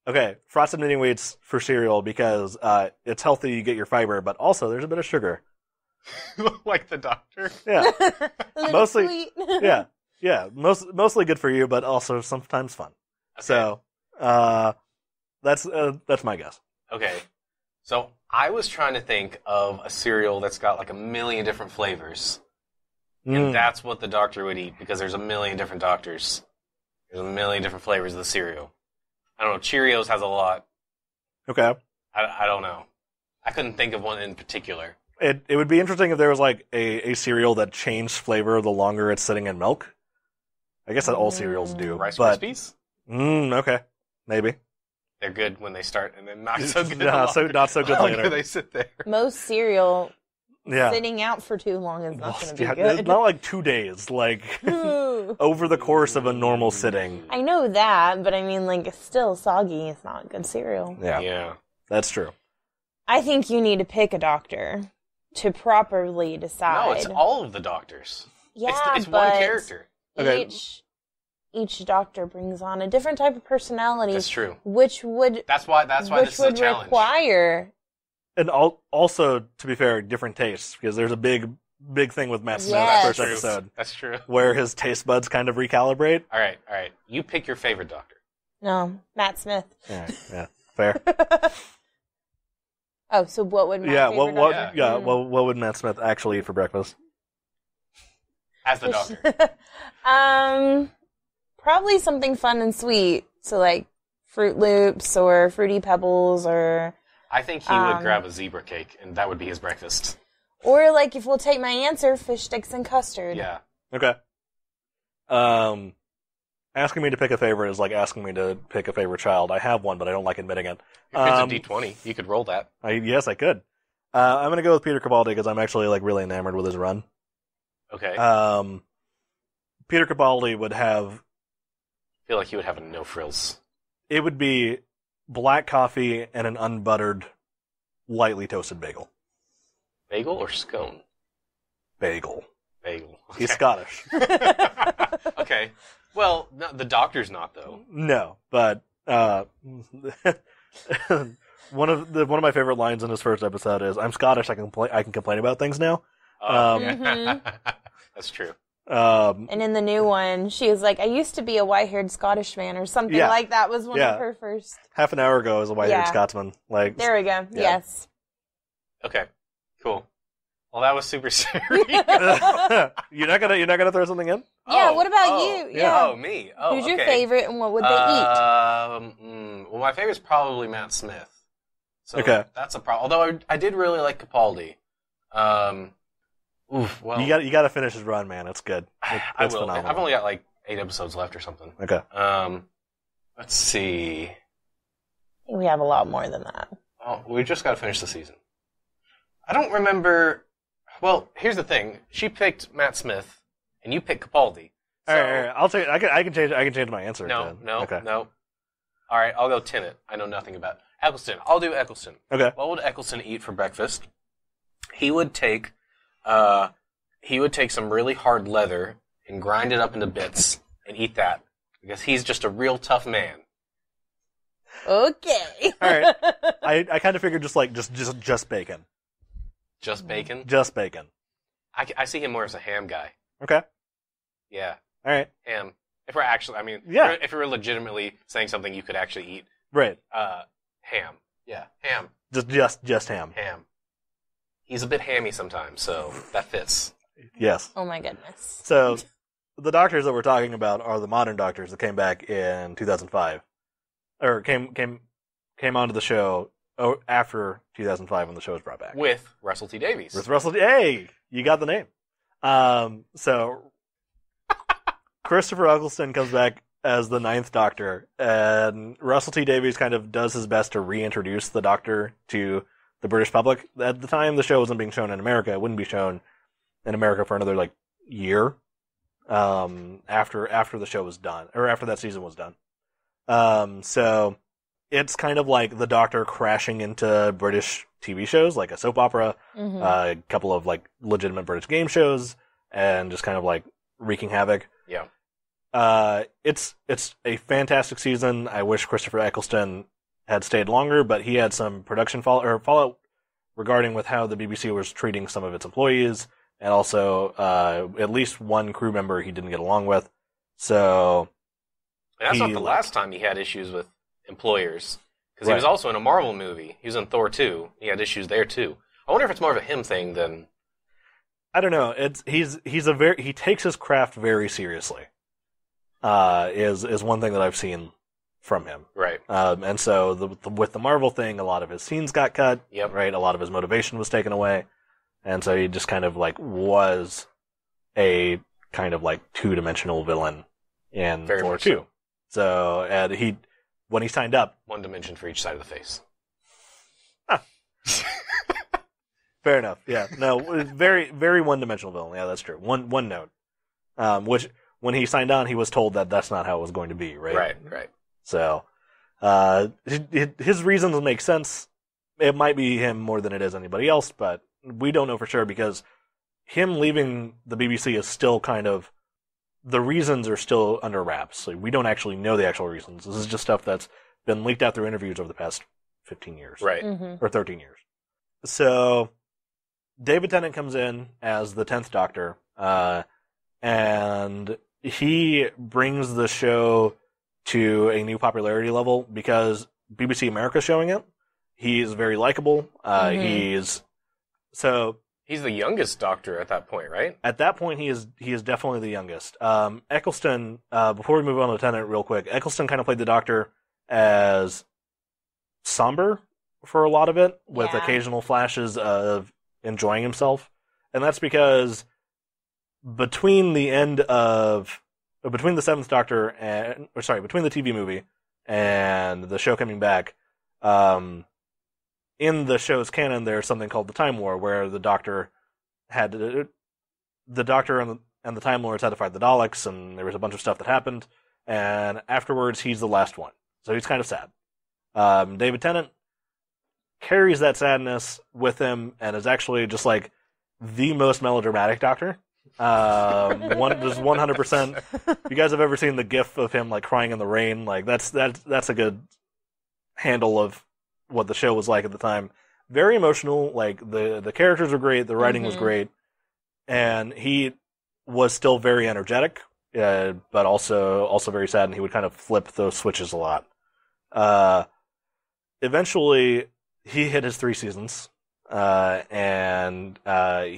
Okay, Frosted Mini Wheats for cereal because it's healthy, you get your fiber, but also there's a bit of sugar. Like the Doctor? Yeah. Mostly sweet. Yeah. Mostly good for you, but also sometimes fun. Okay. So, that's my guess. Okay. So I was trying to think of a cereal that's got a million different flavors. And that's what the Doctor would eat, because there's a million different Doctors. There's a million different flavors of the cereal. I don't know, Cheerios has a lot. Okay. I don't know. I couldn't think of one in particular. It would be interesting if there was a cereal that changed flavor the longer it's sitting in milk. I guess that all cereals do. Rice Krispies? Okay. Maybe. They're good when they start, and then not so good. Not so good later. They sit there. Most cereal sitting out for too long is not going to be good. Not 2 days, over the course of a normal sitting. I know that, but I mean, it's still soggy. It's not good cereal. Yeah. That's true. I think you need to pick a Doctor to properly decide. No, it's all of the Doctors. Yeah, it's one character. Okay. Each Doctor brings on a different type of personality. That's true. That's why this is a challenge. Require. And also, to be fair, different tastes, because there's a big thing with Matt Smith's first episode. That's true. Where his taste buds kind of recalibrate. All right. You pick your favorite Doctor. No, Matt Smith. Yeah, fair. Oh, so what would what would Matt Smith actually eat for breakfast? As the Doctor. Probably something fun and sweet. So Fruit Loops or Fruity Pebbles or... I think he would grab a zebra cake, and that would be his breakfast. Or if we'll take my answer, fish sticks and custard. Yeah. Okay. Asking me to pick a favorite is like asking me to pick a favorite child. I have one, but I don't like admitting it. It's a D20. You could roll that. Yes, I could. I'm going to go with Peter Capaldi because I'm actually really enamored with his run. Okay. Peter Capaldi would have... I feel like he would have a no frills. It would be black coffee and an unbuttered, lightly toasted bagel. Bagel or scone? Bagel. Okay. He's Scottish. Okay. Well, no, the Doctor's not, though. No, but one of my favorite lines in his first episode is, "I'm Scottish. I can complain about things now." That's true. And in the new one, she was like, "I used to be a white-haired Scottish man," or something like that. Was one of her first. Half an hour ago, as a white-haired Scotsman. There we go. Yeah. Yes. Okay. Cool. Well, that was super serious. You're not gonna throw something in? Yeah, what about you? Yeah. Oh, me. Oh, Who's okay. your favorite and what would they eat? Well, my favorite's probably Matt Smith. So Okay. that's a problem. Although I did really like Capaldi. Well, You got to finish his run, man. It's good. I It's will. phenomenal. I've only got like 8 episodes left or something. Okay. Let's see. We have a lot more than that. Oh, we just got to finish the season. I don't remember. Well, here's the thing. She picked Matt Smith, and you picked Capaldi. All right. I'll take. I can change my answer. No. Okay. All right, I'll go Tennant. I know nothing about Eccleston. I'll do Eccleston. Okay. What would Eccleston eat for breakfast? He would take some really hard leather and grind it up into bits and eat that because he's just a real tough man. Okay. All right. I kind of figured just bacon. Just bacon? Just bacon. I see him more as a ham guy. Okay. Yeah, All right. ham. If we're actually, Yeah. if we're legitimately saying something you could actually eat, Right. ham. Yeah, ham. Just ham. Ham. He's a bit hammy sometimes, so that fits. Yes. Oh my goodness. So, the doctors that we're talking about are the modern doctors that came back in 2005, or came onto the show after 2005 when the show was brought back. With Russell T Davies. With Russell. Hey, you got the name. So Christopher Eccleston comes back as the 9th Doctor, and Russell T Davies kind of does his best to reintroduce the Doctor to the British public. At the time, the show wasn't being shown in America. It wouldn't be shown in America for another year after the show was done, or after that season was done. So it's kind of like the Doctor crashing into British TV shows, like a soap opera, a couple of legitimate British game shows, and just kind of wreaking havoc. Yeah. It's a fantastic season. I wish Christopher Eccleston had stayed longer, but he had some production fallout regarding with how the BBC was treating some of its employees, and also at least one crew member he didn't get along with. So and that's not the last time he had issues with employers, because he was also in a Marvel movie. He was in Thor 2. He had issues there too. I wonder if it's more of a him thing than. I don't know. He takes his craft very seriously. Is one thing that I've seen from him. Right. And so with the Marvel thing, a lot of his scenes got cut. Yep. Right. A lot of his motivation was taken away, and so he just kind of was a kind of 2-dimensional villain in Very Thor much 2. So and when he signed up, 1 dimension for each side of the face. fair enough. Yeah. No, very, very one-dimensional villain. Yeah, that's true. One note. Which when he signed on, he was told that that's not how it was going to be. Right. Right. So, his reasons make sense. It might be him more than it is anybody else, but we don't know for sure because him leaving the BBC is still kind of, the reasons are still under wraps. So we don't actually know the actual reasons. This is just stuff that's been leaked out through interviews over the past 15 years. Right. Or 13 years. So, David Tennant comes in as the 10th Doctor, and he brings the show to a new popularity level because BBC America's showing it. He's very likable. He's the youngest Doctor at that point, right? At that point, he is definitely the youngest. Eccleston, before we move on to Tennant real quick, Eccleston kind of played the Doctor as somber for a lot of it, with occasional flashes of enjoying himself. And that's because between the 7th Doctor between the TV movie and the show coming back, in the show's canon, there's something called the Time War, where the Doctor and the Time Lords had to fight the Daleks, and there was a bunch of stuff that happened, and afterwards he's the last one. So he's kind of sad. David Tennant carries that sadness with him and is actually just the most melodramatic Doctor. Just 100%. If you guys have ever seen the GIF of him crying in the rain, that's a good handle of what the show was like at the time. Very emotional. The characters were great, the writing was great, and he was still very energetic, but also very sad, and he would kind of flip those switches a lot. Eventually, he hit his 3 seasons. and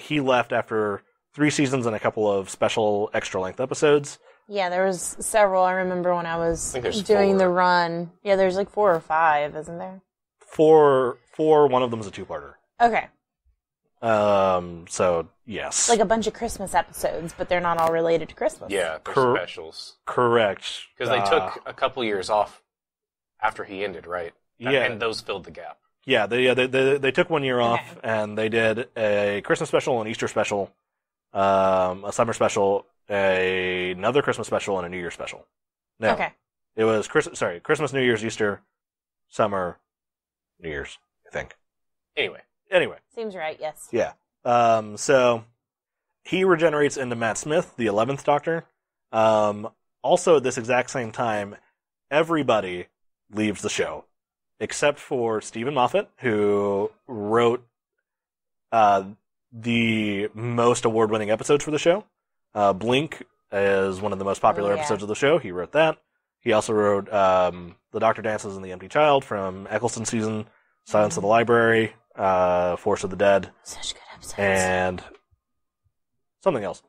he left after 3 seasons and a couple of special extra-length episodes. Yeah, there was several. I remember when I was doing 4. the run. Yeah, there's like 4 or 5, isn't there? 4, one of them is a 2-parter. Okay. So, yes. Like a bunch of Christmas episodes, but they're not all related to Christmas. Yeah, they're specials. Correct. Because they took a couple years off after he ended, right? Yeah. And those filled the gap. Yeah, they took 1 year off, and they did a Christmas special, an Easter special, a summer special, another Christmas special, and a New Year's special. No, Okay. it was Christmas, New Year's, Easter, summer, New Year's, I think. Anyway. Seems right, yes. Yeah. So he regenerates into Matt Smith, the 11th Doctor. Also, at this exact same time, everybody leaves the show, except for Stephen Moffat, who wrote the most award-winning episodes for the show. Blink is one of the most popular episodes of the show. He wrote that. He also wrote The Doctor Dances and the Empty Child from Eccleston season, Silence of the Library, Force of the Dead. Such good episodes. And something else.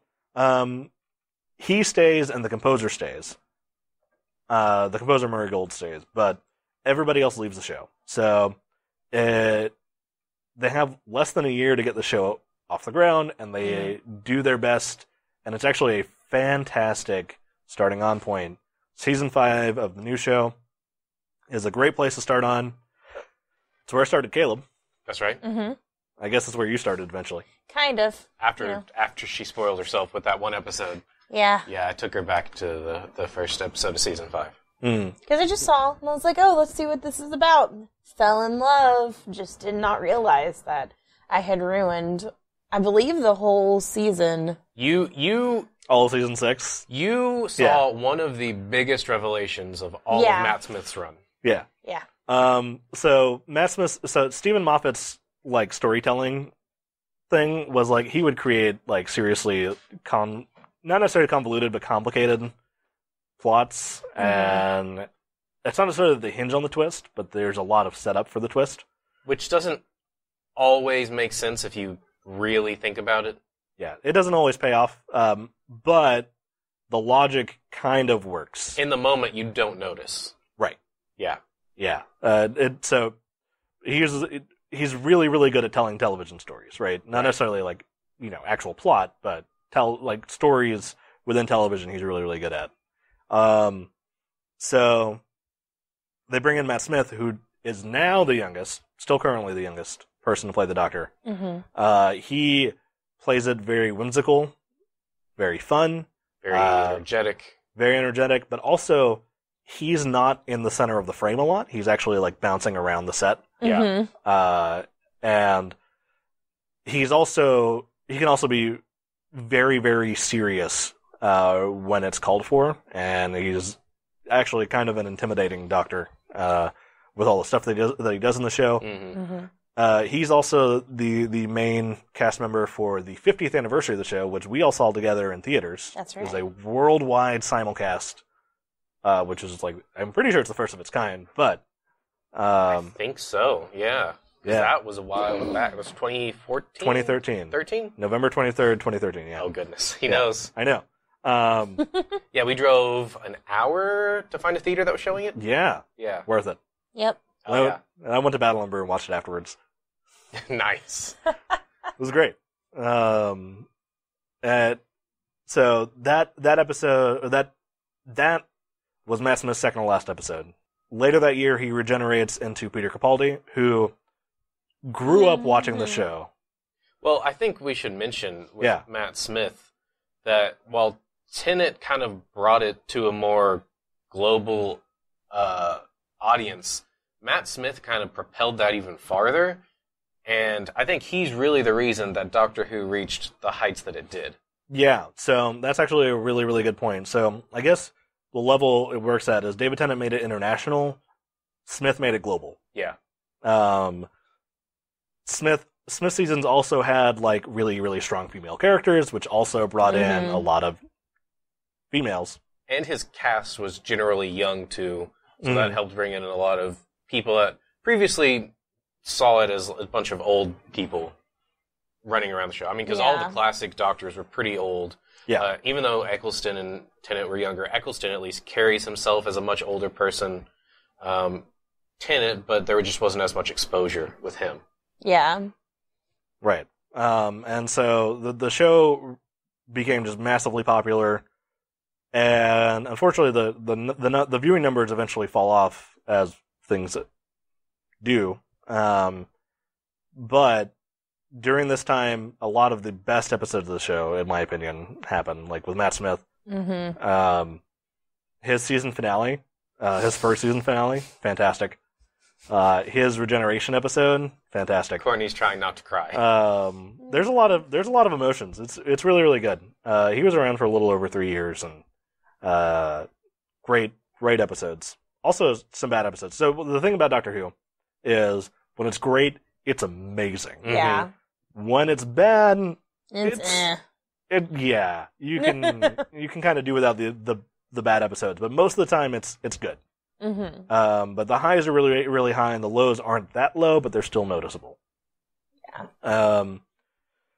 He stays and the composer stays. The composer Murray Gold stays, but everybody else leaves the show. So they have less than a year to get the show off the ground, and they do their best, and it's actually a fantastic starting on point. Season 5 of the new show is a great place to start on. It's where I started, Caleb. That's right. Mm-hmm. I guess that's where you started eventually. Kind of. After she spoiled herself with that one episode. Yeah. Yeah, I took her back to the first episode of season 5. Because I just saw, and I was like, oh, let's see what this is about. Fell in love. Just did not realize that I had ruined, I believe, the whole season. All of season 6? You saw one of the biggest revelations of all of Matt Smith's run. Yeah. Yeah. So Stephen Moffat's like storytelling thing was like he would create like seriously not necessarily convoluted but complicated plots, and it's not necessarily that they hinge on the twist, but there's a lot of setup for the twist, which doesn't always make sense if you really think about it. Yeah, it doesn't always pay off, but the logic kind of works. In the moment, you don't notice. Right. Yeah. Yeah. So he's really, really good at telling television stories, right? Not necessarily like, actual plot, but stories within television he's really, really good at. So they bring in Matt Smith, who is now the youngest, still currently the youngest person to play the Doctor. Mm-hmm. He plays it very whimsical, very fun. Very energetic, but also he's not in the center of the frame a lot. He's actually like bouncing around the set. Yeah. And he can also be very, very serious when it's called for, and he's actually kind of an intimidating Doctor with all the stuff that he does in the show. Mm-hmm. Mm-hmm. He's also the main cast member for the 50th anniversary of the show, which we all saw together in theaters. That's right. It was a worldwide simulcast, which is like, I'm pretty sure it's the first of its kind, but... I think so, yeah. That was a while back. It was 2014? 2013. 13? November 23rd, 2013, yeah. Oh, goodness. He knows. I know. Yeah, we drove an hour to find a theater that was showing it? Yeah. Yeah. Worth it. Yep. Oh, I went to Battle and Brew and watched it afterwards. Nice. It was great. So that episode, that was Matt Smith's second to last episode. Later that year, he regenerates into Peter Capaldi, who grew up watching the show. Well, I think we should mention with Matt Smith that while Tenet kind of brought it to a more global audience, Matt Smith kind of propelled that even farther, and I think he's really the reason that Doctor Who reached the heights that it did. Yeah, so that's actually a really, really good point. So I guess the level it works at is David Tennant made it international, Smith made it global. Yeah. Smith seasons also had like really, really strong female characters, which also brought in a lot of females. And his cast was generally young too, so that helped bring in a lot of people that previously saw it as a bunch of old people running around the show. I mean, because all the classic Doctors were pretty old. Yeah. Even though Eccleston and Tennant were younger, Eccleston at least carries himself as a much older person. Tennant, but there just wasn't as much exposure with him. Yeah. Right. And so the show became just massively popular, and unfortunately the viewing numbers eventually fall off as things do. But during this time, a lot of the best episodes of the show, in my opinion, happened. Like with Matt Smith, his season finale, his first season finale, fantastic. His regeneration episode, fantastic. Courtney's trying not to cry. There's a lot of emotions. It's really, really good. He was around for a little over 3 years, and great episodes. Also, some bad episodes. So the thing about Doctor Who is when it's great, it's amazing. Yeah. When it's bad, you can kind of do without the bad episodes, but most of the time it's good. But the highs are really, really high, and the lows aren't that low, but they're still noticeable. Yeah.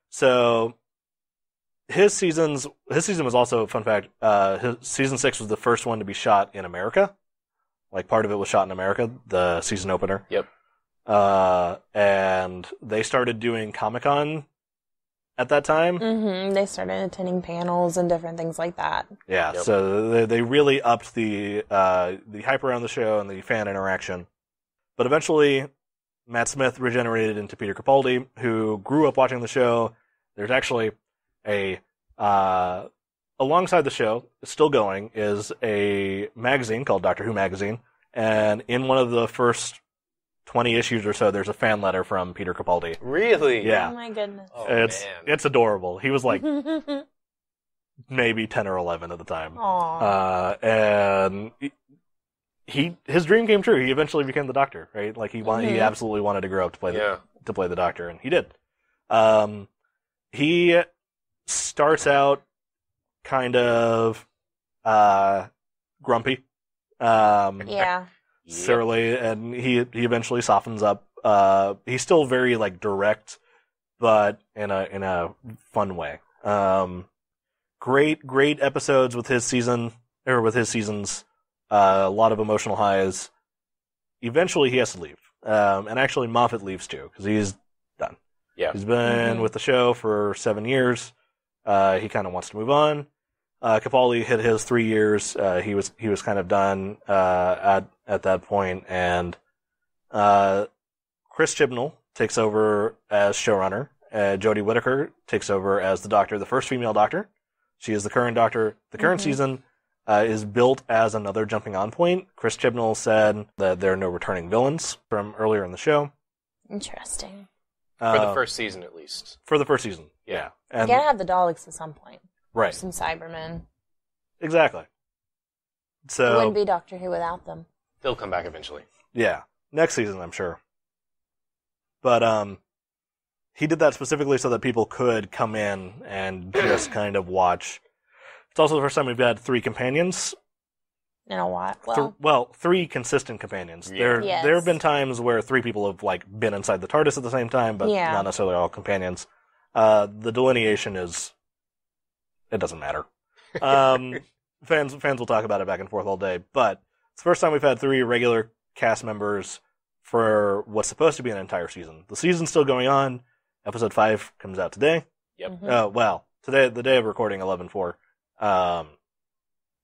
So his season was also, fun fact, his season 6 was the first one to be shot in America. Like, part of it was shot in America, the season opener. Yep. And they started doing Comic-Con at that time. They started attending panels and different things like that. Yeah, so they really upped the hype around the show and the fan interaction. But eventually, Matt Smith regenerated into Peter Capaldi, who grew up watching the show. There's actually alongside the show, still going, is a magazine called Doctor Who Magazine. And in one of the first 20 issues or so, there's a fan letter from Peter Capaldi. Really? Yeah. Oh my goodness. It's adorable. He was like maybe 10 or 11 at the time. Aww. And his dream came true. He eventually became the Doctor, right? Like he absolutely wanted to grow up to play the Doctor, and he did. He starts out kind of grumpy. Surly, and he eventually softens up. He's still very like direct, but in a fun way. Great episodes with his seasons. A lot of emotional highs. Eventually, he has to leave, and actually Moffat leaves too because he's done. Yeah, he's been with the show for 7 years. He kind of wants to move on. Capaldi hit his 3 years. He was kind of done at that point, and Chris Chibnall takes over as showrunner. Jodie Whittaker takes over as the Doctor, the first female Doctor. She is the current Doctor. The current season is built as another jumping-on point. Chris Chibnall said that there are no returning villains from earlier in the show. Interesting. For the first season, at least. For the first season, yeah. And you gotta have the Daleks at some point. Right. Some Cybermen. Exactly. So It wouldn't be Doctor Who without them. They'll come back eventually. Yeah. Next season, I'm sure. But he did that specifically so that people could come in and just kind of watch. It's also the first time we've had 3 companions. In a while. Well, 3 consistent companions. Yeah. There have been times where 3 people have like been inside the TARDIS at the same time, but not necessarily all companions. The delineation is... It doesn't matter. Fans will talk about it back and forth all day, but it's the first time we've had 3 regular cast members for what's supposed to be an entire season. The season's still going on. Episode 5 comes out today. Yep. Well, today, the day of recording, 11/4.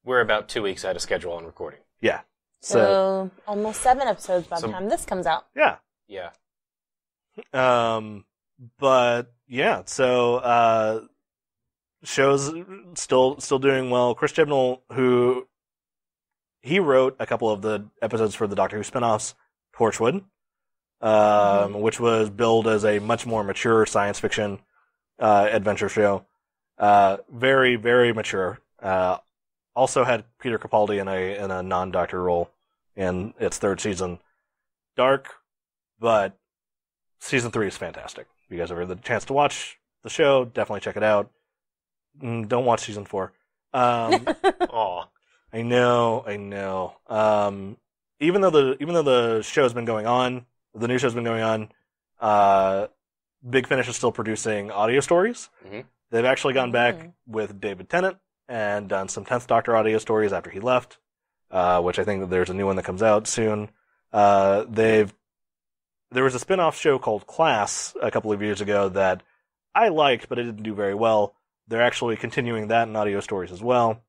We're about 2 weeks out of schedule on recording. Yeah. So almost 7 episodes by the time this comes out. Yeah. Yeah. But yeah, so show's still doing well. Chris Chibnall, who he wrote a couple of the episodes for the Doctor Who spinoffs, Torchwood, which was billed as a much more mature science fiction adventure show. Very, very mature. Also had Peter Capaldi in a non-Doctor role in its 3rd season. Dark, but season 3 is fantastic. If you guys ever had the chance to watch the show, definitely check it out. Don't watch season 4. Aw. I know. Even though the show's been going on, the new show's been going on. Big Finish is still producing audio stories. Mm-hmm. They've actually gone back with David Tennant and done some 10th Doctor audio stories after he left, which I think that there's a new one that comes out soon. There was a spin-off show called Class a couple of years ago that I liked, but it didn't do very well. They're actually continuing that in audio stories as well.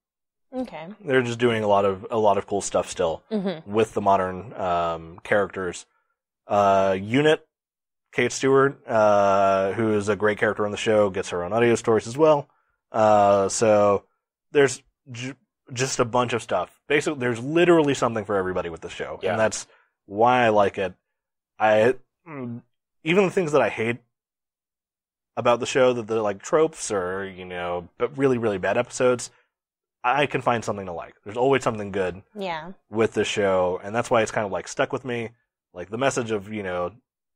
Okay. They're just doing a lot of cool stuff still with the modern characters. Unit, Kate Stewart, who is a great character on the show, gets her own audio stories as well. So there's just a bunch of stuff. Basically, there's literally something for everybody with the show, and that's why I like it. Even the things that I hate about the show, that they're like tropes or, but really, really bad episodes, I can find something to like. There's always something good with this show, and that's why it's kind of like stuck with me. Like the message of,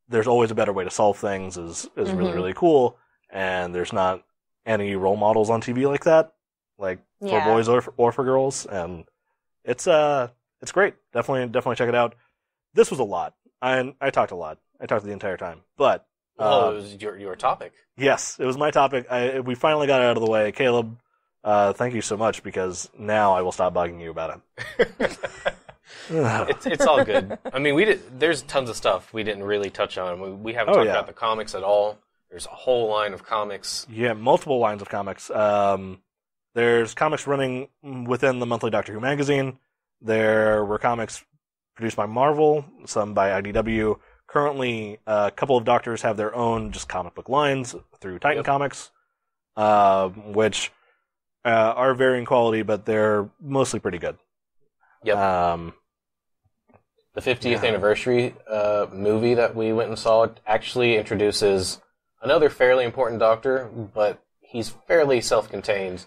there's always a better way to solve things is really, really cool, and there's not any role models on TV like that, like for boys or for girls, and it's great. Definitely check it out. This was a lot. I talked a lot. I talked the entire time, but it was your topic. Yes, it was my topic. We finally got it out of the way. Caleb, thank you so much, because now I will stop bugging you about it. It's all good. I mean, there's tons of stuff we didn't really touch on. We haven't talked about the comics at all. There's a whole line of comics. Yeah, multiple lines of comics. There's comics running within the monthly Doctor Who magazine. There were comics produced by Marvel, some by IDW. Currently, a couple of Doctors have their own just comic book lines through Titan Comics, which are varying quality, but they're mostly pretty good. Yep. The 50th anniversary movie that we went and saw actually introduces another fairly important Doctor, but he's fairly self-contained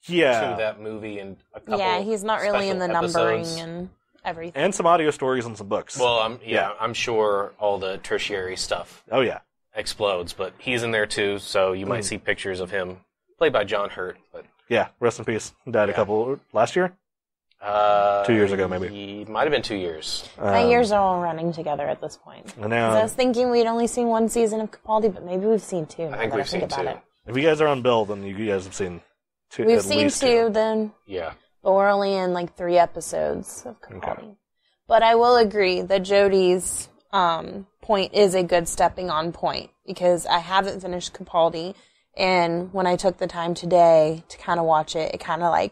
to that movie and a couple he's not really in the numbering episodes. And everything. And some audio stories and some books. Well, I'm sure all the tertiary stuff explodes, but he's in there too, so you might see pictures of him, played by John Hurt. But yeah, rest in peace. Died a couple last year? 2 years ago, maybe. He might have been 2 years. My years are all running together at this point. I was thinking we'd only seen one season of Capaldi, but maybe we've seen two. I think we've seen two. If you guys are on Bill, then you guys have seen two. We've seen two, then. Yeah. But we're only in 3 episodes of Capaldi. Okay. But I will agree that Jodie's point is a good stepping on point, because I haven't finished Capaldi, and when I took the time today to kind of watch it, it kind of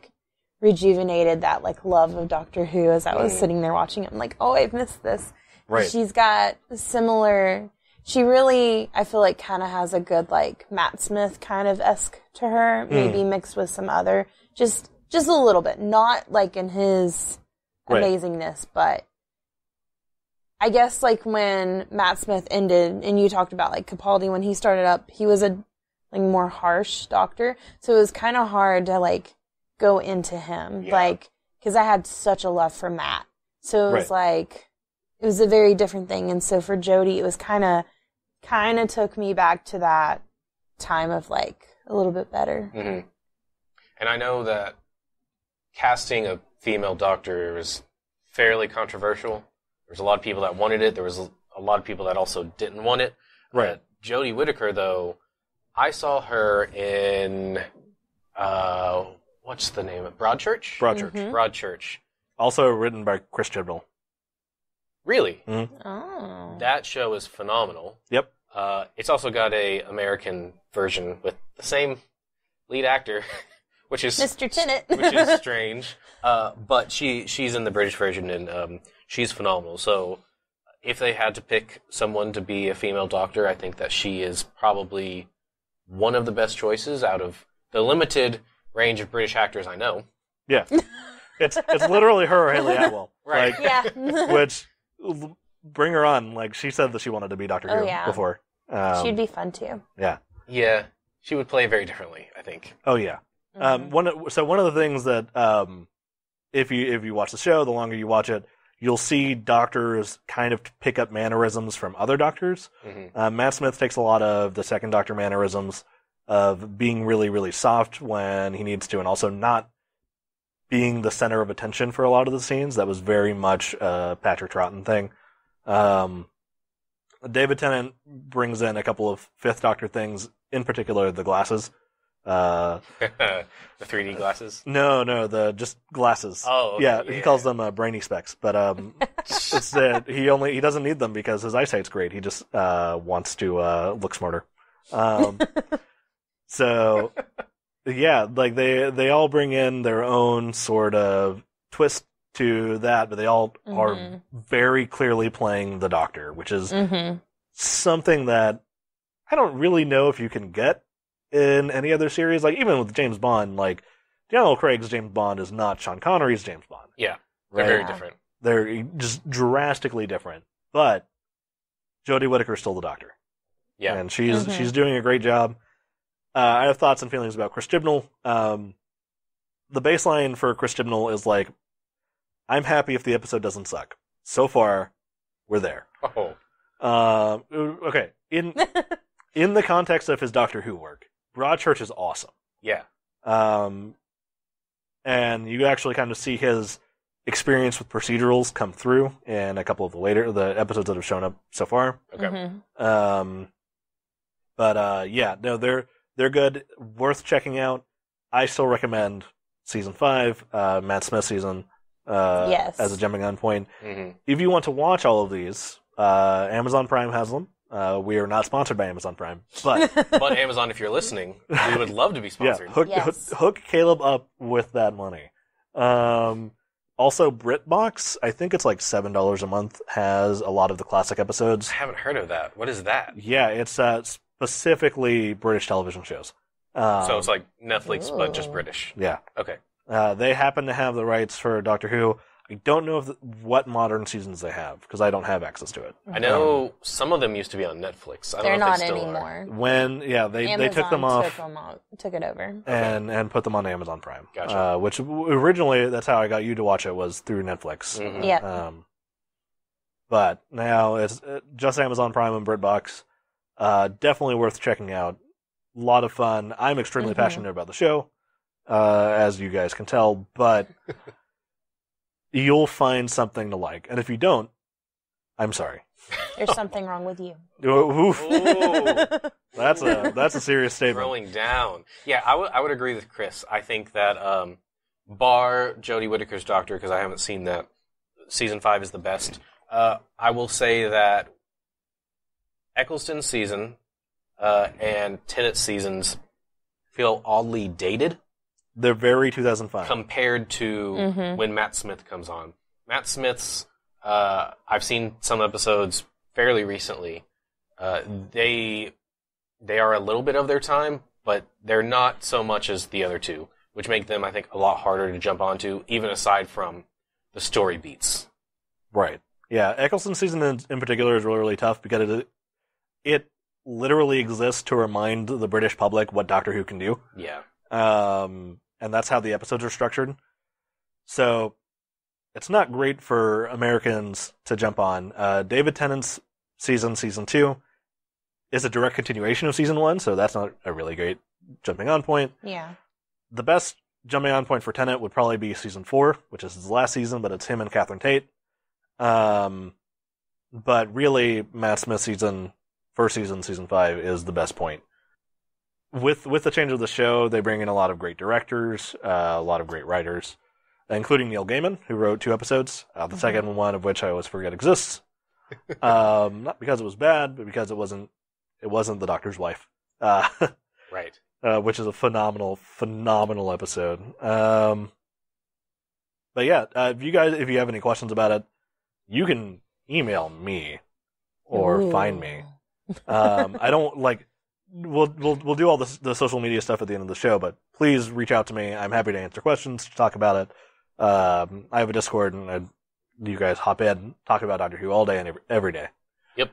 rejuvenated that love of Doctor Who as I was sitting there watching it. I'm like, oh, I've missed this. Right. She's got similar. She really, I feel kind of has a good Matt Smith kind of esque to her, maybe mixed with some other, just a little bit, not in his amazingness, but I guess when Matt Smith ended, and you talked about Capaldi when he started up, he was a more harsh Doctor, so it was kind of hard to go into him, because I had such a love for Matt. So it was it was a very different thing. And so for Jodie, it was kind of took me back to that time of a little bit better. Mm-hmm. And I know that casting a female Doctor is fairly controversial. There's a lot of people that wanted it. There was a lot of people that also didn't want it. Right. Jodie Whittaker, though, I saw her in, what's the name of it? Broadchurch? Broadchurch. Mm-hmm. Broadchurch. Also written by Chris Chibnall. Really? Mm-hmm. Oh. That show is phenomenal. Yep. It's also got a American version with the same lead actor, which is Mr. Tennant, which is strange. But she's in the British version, and she's phenomenal. So if they had to pick someone to be a female Doctor, I think that she is probably one of the best choices out of the limited range of British actors I know. Yeah. It's literally her or Hayley Atwell. Right. Which, bring her on. She said that she wanted to be Doctor Who before. She'd be fun too. Yeah. Yeah. She would play very differently, I think. Oh, yeah. Mm-hmm. One of the things that, if you watch the show, the longer you watch it, you'll see Doctors kind of pick up mannerisms from other Doctors. Mm-hmm. Matt Smith takes a lot of the second Doctor mannerisms of being really, really soft when he needs to, and also not being the center of attention for a lot of the scenes. That was very much a Patrick Troughton thing. David Tennant brings in a couple of Fifth Doctor things, in particular the glasses. The 3D glasses? No, the just glasses. Oh, okay, yeah. He calls them brainy specs, but it's he doesn't need them because his eyesight's great. He just wants to look smarter. So yeah, like they all bring in their own sort of twist to that, but they all are very clearly playing the Doctor, which is something that I don't really know if you can get in any other series. Like, even with James Bond, like, Daniel Craig's James Bond is not Sean Connery's James Bond. Yeah, they're very different. They're just drastically different. But Jodie Whittaker's still the Doctor. Yeah. And she's doing a great job. I have thoughts and feelings about Chris Chibnall. The baseline for Chris Chibnall is like, I'm happy if the episode doesn't suck. So far, we're there. Oh. Okay. In the context of his Doctor Who work, Broadchurch is awesome. Yeah. And you actually kind of see his experience with procedurals come through in a couple of the episodes that have shown up so far. Okay. Yeah, no, they're good, worth checking out. I still recommend season 5, Matt Smith season, yes, as a jumping on point. Mm-hmm. If you want to watch all of these, Amazon Prime has them. We are not sponsored by Amazon Prime, but Amazon, if you're listening, we would love to be sponsored. Yeah, hook Caleb up with that money. Also, BritBox, I think it's like $7 a month, has a lot of the classic episodes. I haven't heard of that. What is that? Yeah, it's specifically British television shows. So it's like Netflix, but just British. Yeah. Okay. They happen to have the rights for Doctor Who. I don't know what modern seasons they have, because I don't have access to it. I know some of them used to be on Netflix. I don't They're know if not they still anymore. Are. They took them off. Took it over. And put them on Amazon Prime. Gotcha. Which originally, that's how I got you to watch it, was through Netflix. Mm-hmm. Yeah. But now it's just Amazon Prime and BritBox. Definitely worth checking out. A lot of fun. I'm extremely passionate about the show, as you guys can tell, but you'll find something to like. And if you don't, I'm sorry. There's something wrong with you. Oof. Ooh. That's a serious statement. Throwing down. Yeah, I would agree with Chris. I think that bar Jodie Whittaker's Doctor, because I haven't seen that, season 5 is the best. I will say that Eccleston's season and Tennant's seasons feel oddly dated. They're very 2005. Compared to when Matt Smith comes on. Matt Smith's, I've seen some episodes fairly recently. They are a little bit of their time, but they're not so much as the other two, which make them, I think, a lot harder to jump onto, even aside from the story beats. Right. Yeah, Eccleston's season in particular is really, really tough because it literally exists to remind the British public what Doctor Who can do. Yeah. And that's how the episodes are structured. So it's not great for Americans to jump on. David Tennant's season 2, is a direct continuation of season 1, so that's not a really great jumping on point. Yeah. The best jumping on point for Tennant would probably be season 4, which is his last season, but it's him and Catherine Tate. But really, Matt Smith's first season, season 5, is the best point. With the change of the show, they bring in a lot of great directors, a lot of great writers, including Neil Gaiman, who wrote 2 episodes, the second one of which I always forget exists. Not because it was bad, but because it wasn't The Doctor's Wife. Right. Which is a phenomenal episode. But yeah, if you have any questions about it, you can email me or find me. I don't like. We'll do all the social media stuff at the end of the show, but please reach out to me. I'm happy to answer questions, to talk about it. I have a Discord, and you guys hop in, talk about Doctor Who all day and every day. Yep.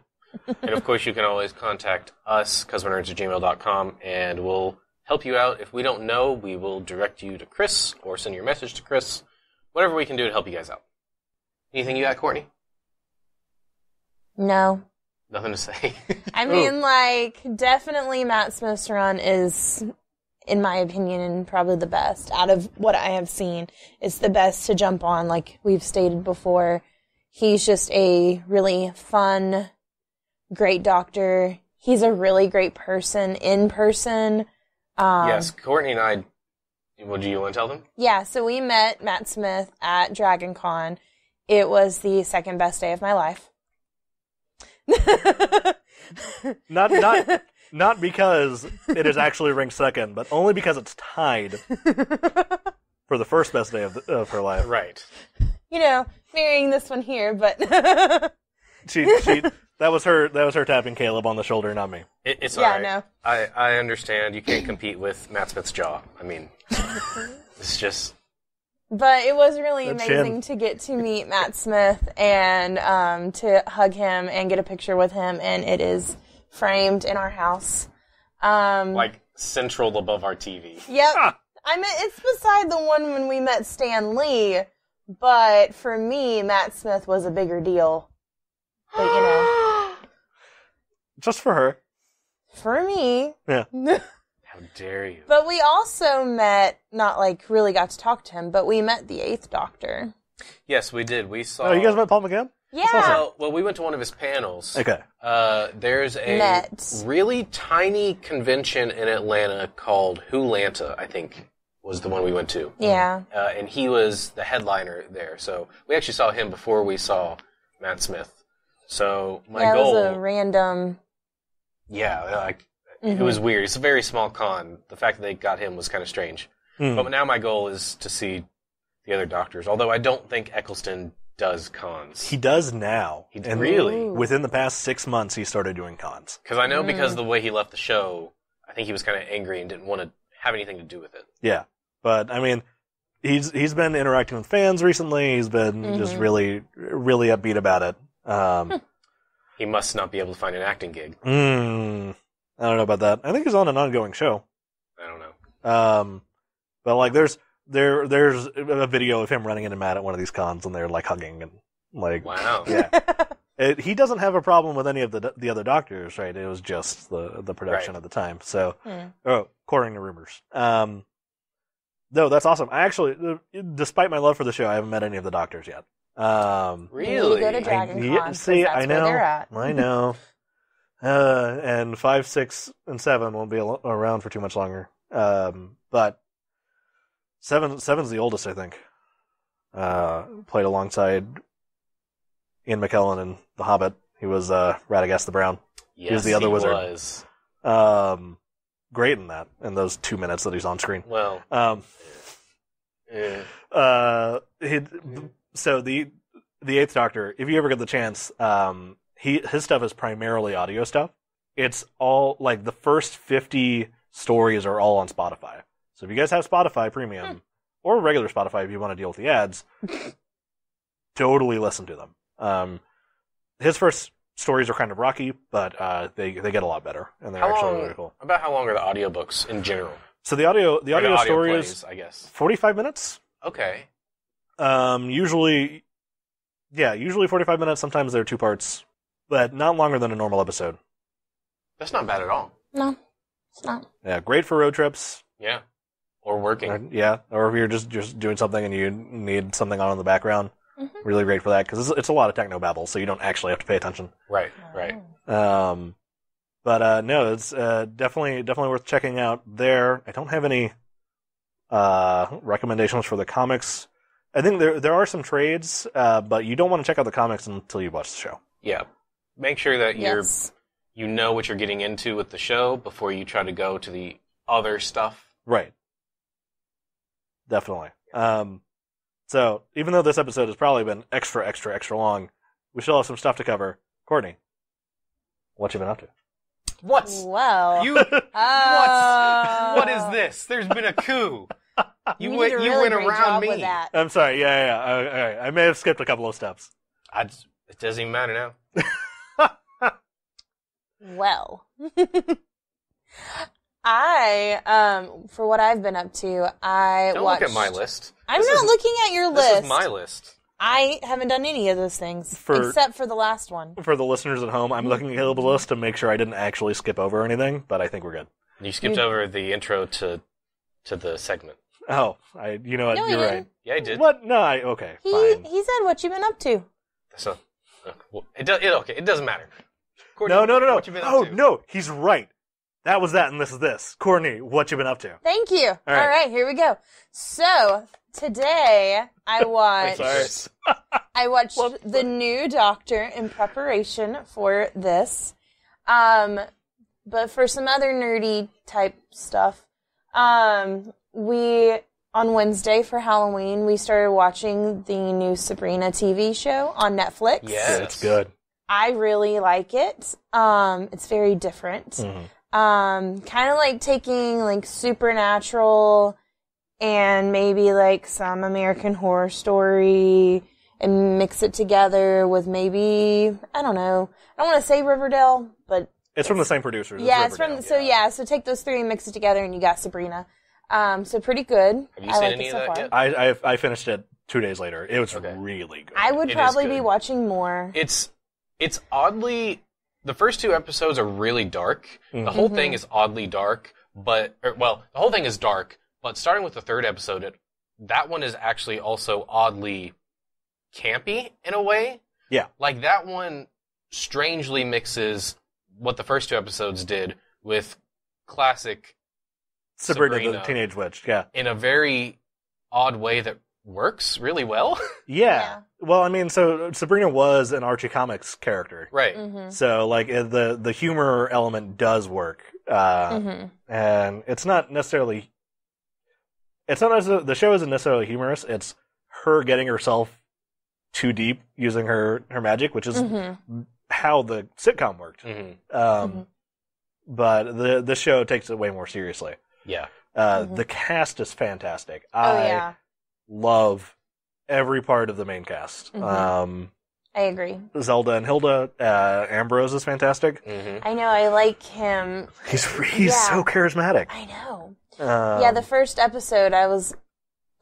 And of course, you can always contact us, cosmonerds@gmail.com, and we'll help you out. If we don't know, we will direct you to Chris or send your message to Chris. Whatever we can do to help you guys out. Anything you got, Courtney? No. Nothing to say. I mean, definitely Matt Smith's run is, in my opinion, probably the best. Out of what I have seen, it's the best to jump on, like we've stated before. He's just a really fun, great doctor. He's a really great person in person. Yes, Courtney and I... Well, do you want to tell them? Yeah, so we met Matt Smith at Dragon Con. It was the second best day of my life. Not because it is actually ranked second, but only because it's tied for the first best day of her life. Right. You know, marrying this one here, but she that was her tapping Caleb on the shoulder, not me. It's all right. No. I understand you can't compete with Matt Smith's jaw. I mean, it's just... But it was really amazing to get to meet Matt Smith and to hug him and get a picture with him, and it is framed in our house. Like central above our TV. Yep. I mean, it's beside the one when we met Stan Lee, but for me, Matt Smith was a bigger deal. But, you know. Just for her. For me. Yeah. How dare you? But we also met, not like really got to talk to him, but we met the 8th Doctor. Yes, we did. We saw... Oh, you guys met Paul McGann? Yeah. Well, we went to one of his panels. Okay. There's a really tiny convention in Atlanta called Wholanta, I think, was the one we went to. Yeah. And he was the headliner there. So we actually saw him before we saw Matt Smith. So my goal... it was a random... Yeah, it was weird. It's a very small con. The fact that they got him was kind of strange. But now my goal is to see the other doctors, although I don't think Eccleston does cons. He does now. Really? Within the past 6 months, he started doing cons. Because I know because of the way he left the show, I think he was kind of angry and didn't want to have anything to do with it. Yeah. But, I mean, he's been interacting with fans recently. He's been just really, really upbeat about it. He must not be able to find an acting gig. I don't know about that. I think he's on an ongoing show. I don't know. But like, there's a video of him running into Matt at one of these cons, and they're like hugging and like, wow, yeah. He doesn't have a problem with any of the other doctors, right? It was just the production at the time. So, according to rumors. No, that's awesome. I actually, despite my love for the show, I haven't met any of the doctors yet. Really? Go to Dragon Con. See, I know. Where they're at. I know. And 5, 6, and 7 won't be around for too much longer. But 7's the oldest, I think. Played alongside Ian McKellen in The Hobbit. He was Radagast the Brown. Yes, he was the other wizard. Was. Great in that, in those 2 minutes that he's on screen. Well. So the 8th Doctor, if you ever get the chance, his stuff is primarily audio stuff. It's all, like, the first 50 stories are all on Spotify. So if you guys have Spotify Premium, or regular Spotify if you want to deal with the ads, totally listen to them. His first stories are kind of rocky, but they get a lot better, and they're actually really cool. About how long are the audiobooks in general? So the audio stories, plays, I guess. 45 minutes. Okay. Usually 45 minutes. Sometimes they're 2 parts, but not longer than a normal episode. That's not bad at all. No, it's not. Yeah, great for road trips. Yeah. Or working. Or if you're just doing something and you need something on in the background. Really great for that, because it's a lot of techno babble, so you don't actually have to pay attention. Right. But no, it's definitely worth checking out there. I don't have any recommendations for the comics. I think there are some trades, but you don't want to check out the comics until you've watched the show. Yeah. Make sure that you know what you're getting into with the show before you try to go to the other stuff. Right. Definitely. So, even though this episode has probably been extra long, we still have some stuff to cover. Courtney, what you been up to? What? Well. What is this? There's been a coup. You went around me. I'm sorry. Yeah. I may have skipped a couple of steps. It doesn't even matter now. Well. For what I've been up to, Don't look at my list. I'm not looking at your list. This is my list. I haven't done any of those things, except for the last one. For the listeners at home, I'm looking at Caleb's list to make sure I didn't actually skip over anything, but I think we're good. You skipped over the intro to the segment. Oh, you know what? No, you're right. Yeah, I did. What? No, okay, fine. He said, "What you been up to?" So, it doesn't matter. Courtney, No. what you been up to? No, he's right. That was that, and this is this. Courtney, what you been up to? Thank you. All right, here we go. So today I watched the new Doctor in preparation for this. But for some other nerdy type stuff, on Wednesday for Halloween, we started watching the new Sabrina TV show on Netflix. Yes. It's good. I really like it. It's very different. Kind of like taking like Supernatural and maybe like some American Horror Story and mix it together with maybe, I don't know. I don't want to say Riverdale, but It's from the same producers. yeah, it's from, so take those three and mix it together and you got Sabrina. So pretty good. Have you seen any of that yet? I finished it 2 days later. It was really good. I would probably be watching more. It's oddly, the first 2 episodes are really dark. The whole thing is oddly dark, the whole thing is dark, but starting with the 3rd episode, that one is actually also oddly campy in a way. Yeah. Like that one strangely mixes what the first 2 episodes did with classic Sabrina the Teenage Witch, yeah. In a very odd way that works really well. Yeah. Well, I mean, so Sabrina was an Archie Comics character. Right. So, like, the humor element does work. And it's not necessarily... the show isn't necessarily humorous. It's her getting herself too deep using her magic, which is how the sitcom worked. But the show takes it way more seriously. Yeah. The cast is fantastic. I love every part of the main cast. I agree. Zelda and Hilda, Ambrose is fantastic. I know, I like him. He's so charismatic. I know. The first episode, I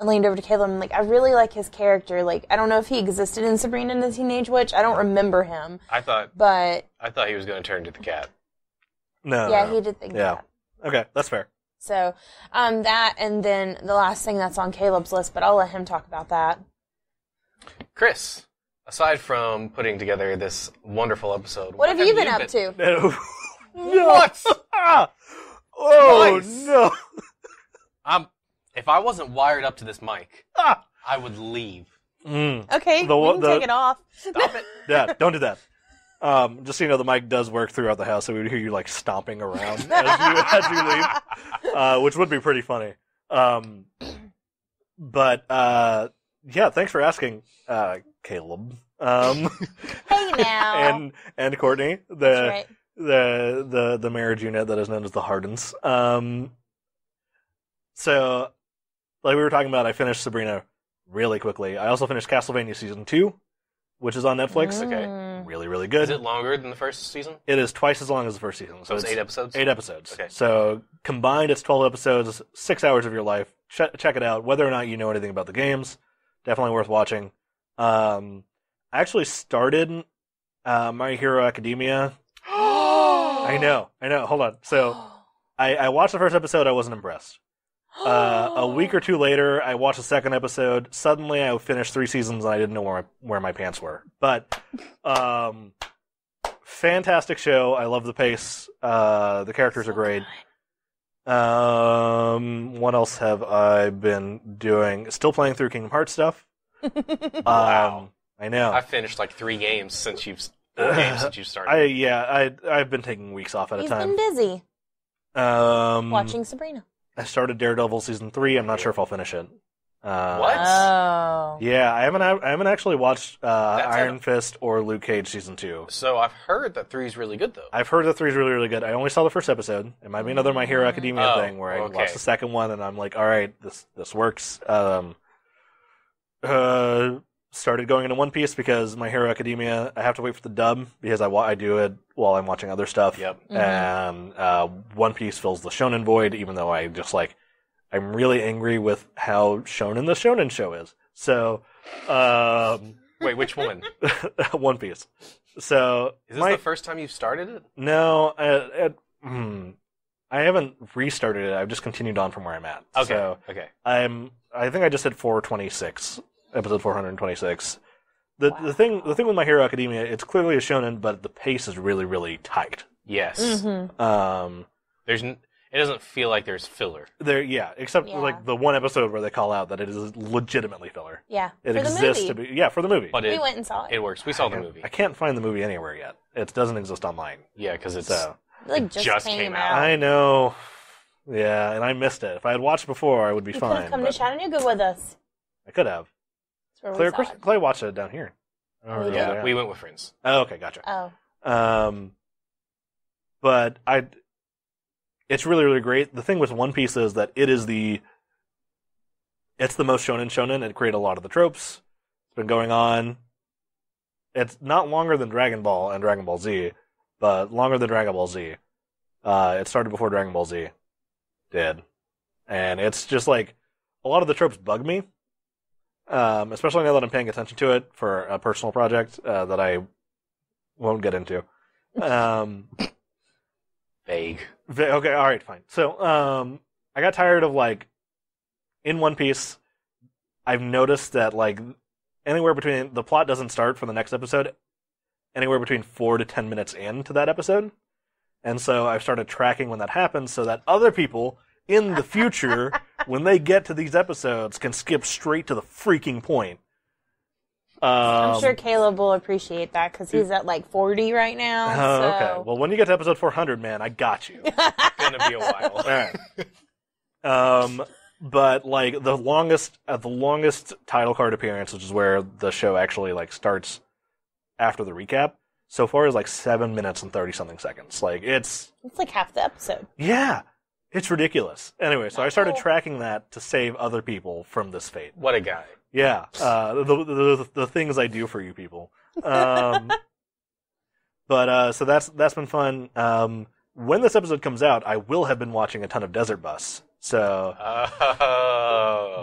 leaned over to Caleb and I really like his character. Like, I don't know if he existed in Sabrina and the Teenage Witch. I don't remember him. I thought he was going to turn to the cat. No. Yeah, he did think that. Okay, that's fair. So, that, and then the last thing that's on Caleb's list, but I'll let him talk about that. Chris, aside from putting together this wonderful episode, what have you been up to? No. What? Oh, nice. no. If I wasn't wired up to this mic, I would leave. Okay, we can take it off. Stop it. Yeah, don't do that. Just so you know, the mic does work throughout the house, so we would hear you stomping around as you leave, which would be pretty funny. But thanks for asking, Caleb. Hey now, and Courtney, the marriage unit that is known as the Hardens. So, like we were talking about, I finished Sabrina really quickly. I also finished Castlevania Season 2, which is on Netflix. Okay. Really, really good. Is it longer than the first season? It is twice as long as the first season. So it's 8 episodes? 8 episodes. Okay. So combined, it's 12 episodes, 6 hours of your life. Check it out. Whether or not you know anything about the games, definitely worth watching. I actually started My Hero Academia. I know. Hold on. So I watched the first episode. I wasn't impressed. A week or 2 later, I watched the second episode. Suddenly, I finished 3 seasons, and I didn't know where my pants were. But, fantastic show. I love the pace. The characters are great. What else have I been doing? Still playing through Kingdom Hearts stuff. Wow. I know. I've finished 3 games since you've started. I've been taking weeks off at a time. You've been busy. Watching Sabrina. I started Daredevil Season 3. I'm not sure if I'll finish it. What? Oh. Yeah, I haven't actually watched Iron Fist or Luke Cage Season 2. So I've heard that 3 is really good, though. I've heard that 3 is really, really good. I only saw the first episode. It might be another My Hero Academia thing where I watched the second one and I'm like, all right, this works. Started going into One Piece because My Hero Academia, I have to wait for the dub because I do it while I'm watching other stuff. Yep. And One Piece fills the shonen void, even though I'm really angry with how shonen the shonen show is. So, wait, which one? One Piece. So, is this the first time you've started it? No, I haven't restarted it. I've just continued on from where I'm at. Okay. So okay. I think I just hit 426. Episode 426. The thing with My Hero Academia, it's clearly a shonen, but the pace is really, really tight. Yes. Mm-hmm. It doesn't feel like there's filler. Except like the one episode where they call out that it is legitimately filler. Yeah, it exists to be. Yeah, for the movie. But we went and saw it. It works. We saw the movie. I can't find the movie anywhere yet. It doesn't exist online. Yeah, because it's just came out. I know. Yeah, and I missed it. If I had watched before, I would be fine. You could have come to Chattanooga with us. I could have. Clay watched it down here. Yeah, we went with friends. Oh, okay, gotcha. Oh. But it's really, really great. The thing with One Piece is that it's the most shonen. It created a lot of the tropes. It's been going on. It's not longer than Dragon Ball and Dragon Ball Z, but longer than Dragon Ball Z. It started before Dragon Ball Z did. And it's just like, a lot of the tropes bug me. Especially now that I'm paying attention to it for a personal project that I won't get into. Vague. Okay, alright, fine. So, I got tired of, like, in One Piece, I've noticed that, like, the plot doesn't start for the next episode anywhere between 4 to 10 minutes into that episode. And so I've started tracking when that happens so that other people in the future, when they get to these episodes, can skip straight to the freaking point. I'm sure Caleb will appreciate that because he's at like 40 right now. Oh, okay. Well, when you get to episode 400, man, I got you. It's gonna be a while. All right. But like the longest title card appearance, which is where the show actually like starts after the recap, so far is like 7 minutes and 30 something seconds. Like it's like half the episode. Yeah. It's ridiculous. Anyway, so I started tracking that to save other people from this fate. What a guy. Yeah. The things I do for you people. But so that's been fun. When this episode comes out, I will have been watching a ton of Desert Bus. So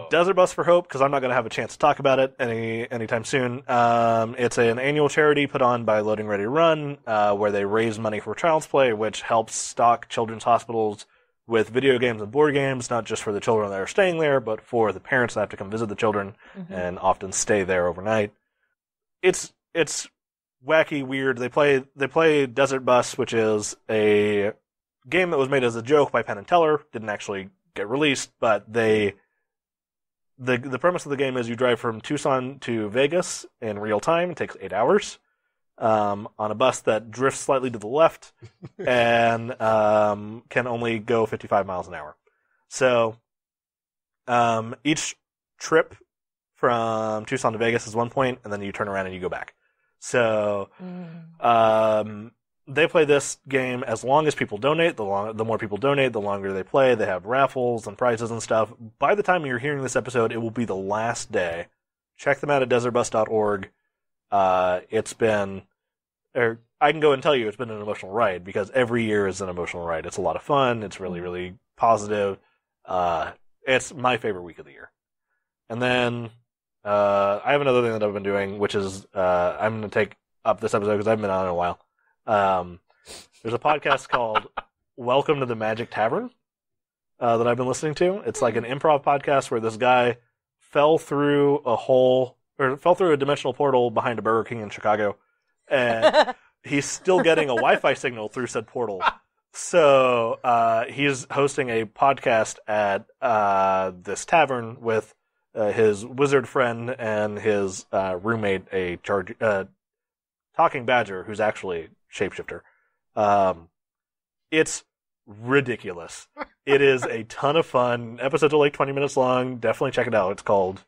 Desert Bus for Hope, because I'm not going to have a chance to talk about it anytime soon. It's an annual charity put on by Loading Ready Run, where they raise money for Child's Play, which helps stock children's hospitals with video games and board games, not just for the children that are staying there, but for the parents that have to come visit the children and often stay there overnight. It's wacky, weird. They play Desert Bus, which is a game that was made as a joke by Penn and Teller. Didn't actually get released, but the premise of the game is you drive from Tucson to Vegas in real time. It takes 8 hours. On a bus that drifts slightly to the left and can only go 55 miles an hour. So each trip from Tucson to Vegas is 1 point, and then you turn around and you go back. So they play this game as long as people donate. The more people donate, the longer they play. They have raffles and prizes and stuff. By the time you're hearing this episode, it will be the last day. Check them out at desertbus.org. I can go and tell you it's been an emotional ride, because every year is an emotional ride. It's a lot of fun. It's really, really positive. It's my favorite week of the year. And then, I have another thing that I've been doing, which is, I'm going to take up this episode because I haven't been on in a while. There's a podcast called Welcome to the Magic Tavern, that I've been listening to. It's like an improv podcast where this guy fell through a dimensional portal behind a Burger King in Chicago. And he's still getting a Wi-Fi signal through said portal. So he's hosting a podcast at this tavern with his wizard friend and his roommate, a talking badger who's actually shapeshifter. It's ridiculous. It is a ton of fun. Episodes are like 20 minutes long. Definitely check it out. It's called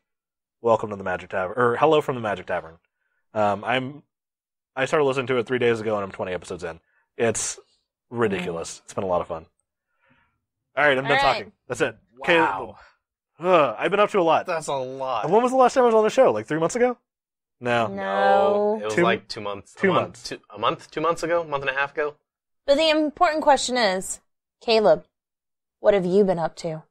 Welcome to the Magic Tavern, or Hello from the Magic Tavern. I started listening to it 3 days ago, and I'm 20 episodes in. It's ridiculous. It's been a lot of fun. All right, I'm done talking. That's it. Wow. I've been up to a lot. That's a lot. And when was the last time I was on the show? Like 3 months ago? No. It was like 2 months. 2 months. A month? 2 months ago? A month and a half ago? But the important question is, Caleb, what have you been up to?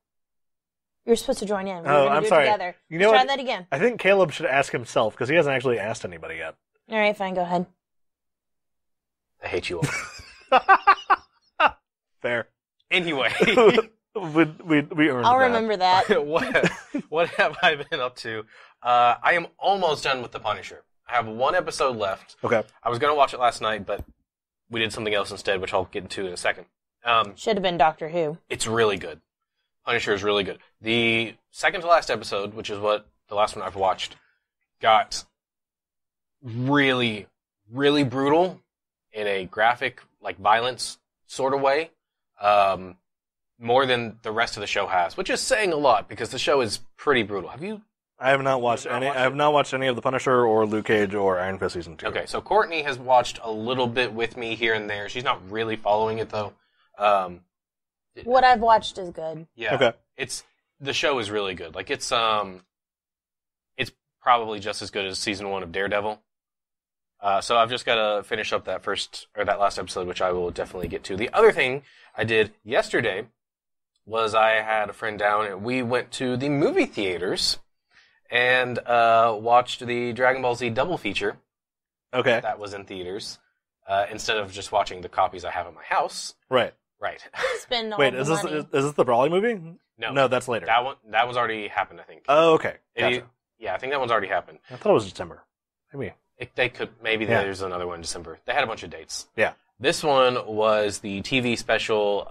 You're supposed to join in. We're going to do it together. You know Try that again. I think Caleb should ask himself, because he hasn't actually asked anybody yet. All right, fine. Go ahead. I hate you all. Fair. Anyway. we earned I'll that. remember that. What have I been up to? I am almost done with The Punisher. I have one episode left. Okay. I was going to watch it last night, but we did something else instead, which I'll get into in a second. Should have been Doctor Who. It's really good. Punisher is really good. The second to last episode, which is what the last one I've watched, got really, really brutal in a graphic, like violence sort of way. More than the rest of the show has, which is saying a lot because the show is pretty brutal. Have you? I have not watched any. I have not watched any of the Punisher or Luke Cage or Iron Fist season 2. Okay, so Courtney has watched a little bit with me here and there. She's not really following it though. What I've watched is good. Yeah. Okay. The show is really good. Like it's probably just as good as season 1 of Daredevil. So I've just got to finish up that last episode, which I will definitely get to. The other thing I did yesterday was I had a friend down and we went to the movie theaters and watched the Dragon Ball Z double feature. Okay. That was in theaters instead of just watching the copies I have at my house. Right. Right. Spend all Wait, the is money. this the Brawley movie? No, that's later. That one's already happened, I think. Oh, okay. Gotcha. Yeah, I think that one's already happened. I thought it was December. Maybe. There's another one in December. They had a bunch of dates. Yeah. This one was the TV special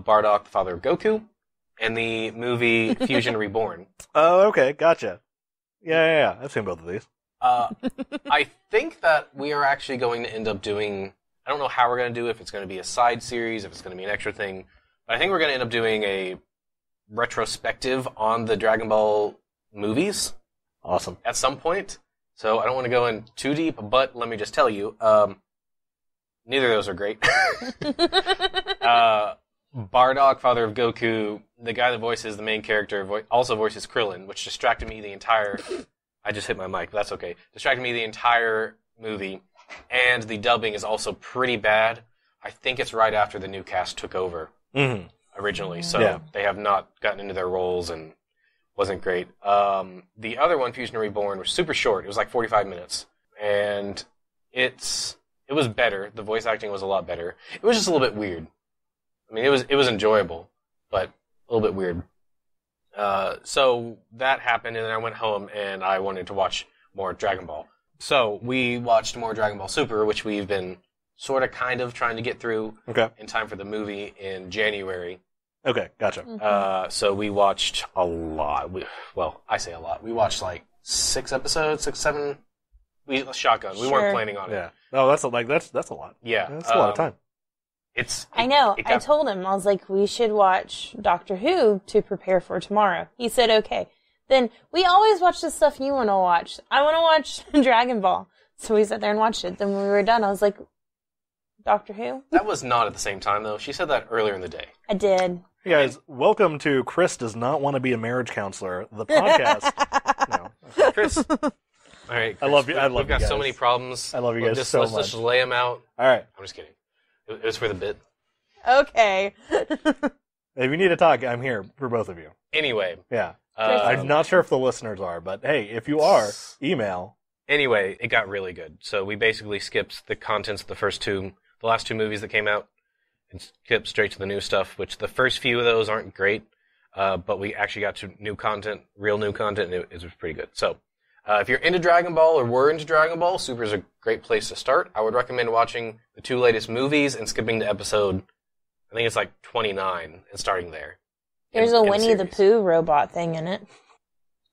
Bardock, the Father of Goku, and the movie Fusion Reborn. Oh, okay. Gotcha. Yeah. I've seen both of these. I think that we are actually going to end up doing... I don't know how we're going to do it, if it's going to be a side series, if it's going to be an extra thing, but I think we're going to end up doing a retrospective on the Dragon Ball movies. Awesome. At some point. So I don't want to go in too deep, but let me just tell you, neither of those are great. Bardock, Father of Goku, the guy that voices the main character, also voices Krillin, which distracted me the entire... I just hit my mic, but that's okay. Distracted me the entire movie, and the dubbing is also pretty bad. I think it's right after the new cast took over originally, so they have not gotten into their roles and wasn't great. The other one, Fusion Reborn, was super short. It was like 45 minutes, and it was better. The voice acting was a lot better. It was just a little bit weird. I mean, it was enjoyable, but a little bit weird. So that happened, and then I went home and I wanted to watch more Dragon Ball. So we watched more Dragon Ball Super, which we've been sort of kind of trying to get through in time for the movie in January. Okay, gotcha. So we watched a lot. I say a lot. We watched like 6 episodes, 6, 7. We shotgun. We weren't planning on it. Yeah. No, that's a lot. Yeah. That's a lot of time. I know. I told him, I was like, we should watch Doctor Who to prepare for tomorrow. He said, okay. Then we always watch the stuff you want to watch. I want to watch Dragon Ball. So we sat there and watched it. Then when we were done, I was like, Doctor Who? That was not at the same time, though. She said that earlier in the day. I did. Hey guys, welcome to Chris Does Not Want to Be a Marriage Counselor, the podcast. No. Chris. All right. Chris, I love you. We've got so many problems. I love you guys so much. Let's just lay them out. All right. I'm just kidding. It was for the bit. Okay. If you need to talk, I'm here for both of you. Anyway. Yeah. I'm not sure if the listeners are, but hey, if you are, email. Anyway, it got really good. So we basically skipped the contents of the last 2 movies that came out, and skipped straight to the new stuff, which the first few of those aren't great, but we actually got to new content, real new content, and it was pretty good. So, if you're into Dragon Ball or were into Dragon Ball, Super is a great place to start. I would recommend watching the 2 latest movies and skipping to episode, I think it's like 29, and starting there. There's a Winnie the Pooh robot thing in it.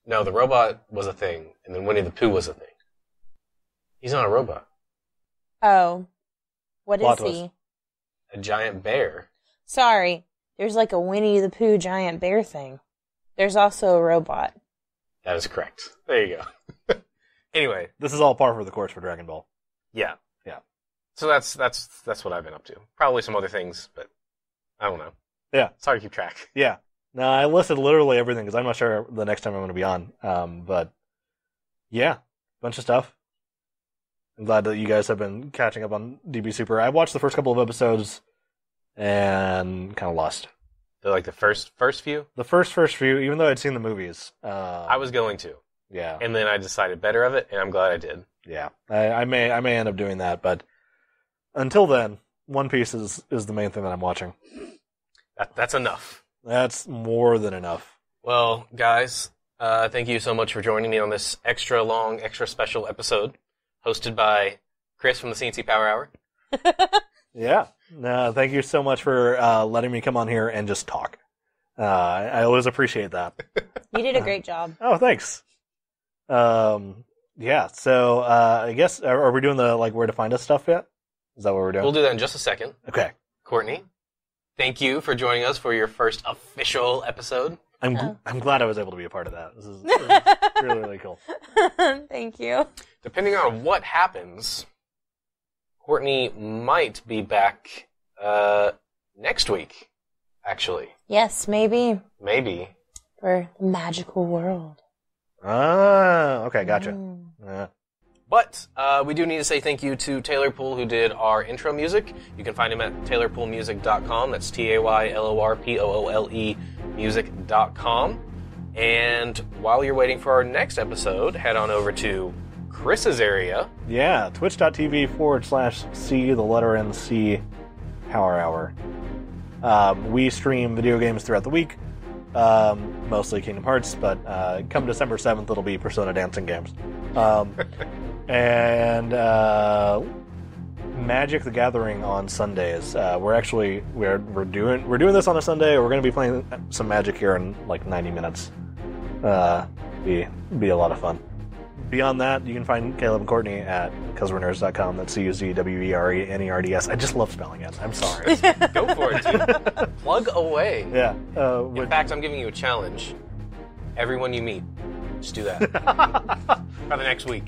No, the robot was a thing, and then Winnie the Pooh was a thing. He's not a robot. Oh. What is he? A giant bear. Sorry. There's like a Winnie the Pooh giant bear thing. There's also a robot. That is correct. There you go. Anyway. This is all par for the course for Dragon Ball. Yeah. Yeah. So that's what I've been up to. Probably some other things, but I don't know. Yeah. It's hard to keep track. Yeah. No, I listed literally everything because I'm not sure the next time I'm going to be on. But yeah, bunch of stuff. I'm glad that you guys have been catching up on DB Super. I watched the first couple of episodes and kind of lost. They're like the first few? The first few, even though I'd seen the movies. I was going to. Yeah. And then I decided better of it, and I'm glad I did. Yeah. I may end up doing that, but until then, One Piece is the main thing that I'm watching. That's enough. That's more than enough. Well, guys, thank you so much for joining me on this extra long, extra special episode hosted by Chris from the CNC Power Hour. Yeah. No, thank you so much for letting me come on here and just talk. I always appreciate that. You did a great job. Oh, thanks. Yeah, so I guess, are we doing the where to find us stuff yet? Is that what we're doing? We'll do that in just a second. Okay. Courtney, thank you for joining us for your first official episode. I'm glad I was able to be a part of that. This is really, really cool. Thank you. Depending on what happens, Courtney might be back next week, actually. Yes, maybe. Maybe. For the magical world. Ah, okay, gotcha. Yeah. But we do need to say thank you to Taylor Poole, who did our intro music. You can find him at taylorpoolemusic.com. That's TAYLORPOOLE music.com. And while you're waiting for our next episode, head on over to Chris's area. Yeah, twitch.tv/C, the letter N, C, Power Hour. We stream video games throughout the week. Mostly Kingdom Hearts, but come December 7th, it'll be Persona Dancing Games. And Magic the Gathering on Sundays. We're doing this on a Sunday. We're going to be playing some Magic here in 90 minutes. Be a lot of fun. Beyond that, you can find Caleb and Courtney at cuzwernerds.com. That's CUZWERENERDS. I just love spelling it. I'm sorry. Go for it, dude. Plug away. Yeah. In fact, I'm giving you a challenge. Everyone you meet, just do that. For the next week.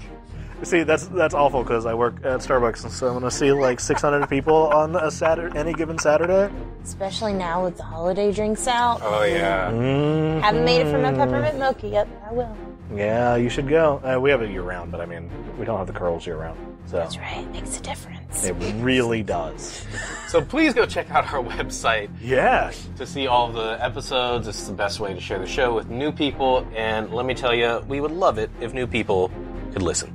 See, that's awful because I work at Starbucks, and so I'm going to see 600 people on a any given Saturday. Especially now with the holiday drinks out. Oh, yeah. Mm-hmm. Haven't made it for my peppermint mocha yet, but I will. Yeah, you should go. We have it year-round, but I mean, we don't have the curls year-round. So. That's right. It makes a difference. It really does. So please go check out our website. Yes. To see all of the episodes. It's the best way to share the show with new people. And let me tell you, we would love it if new people could listen.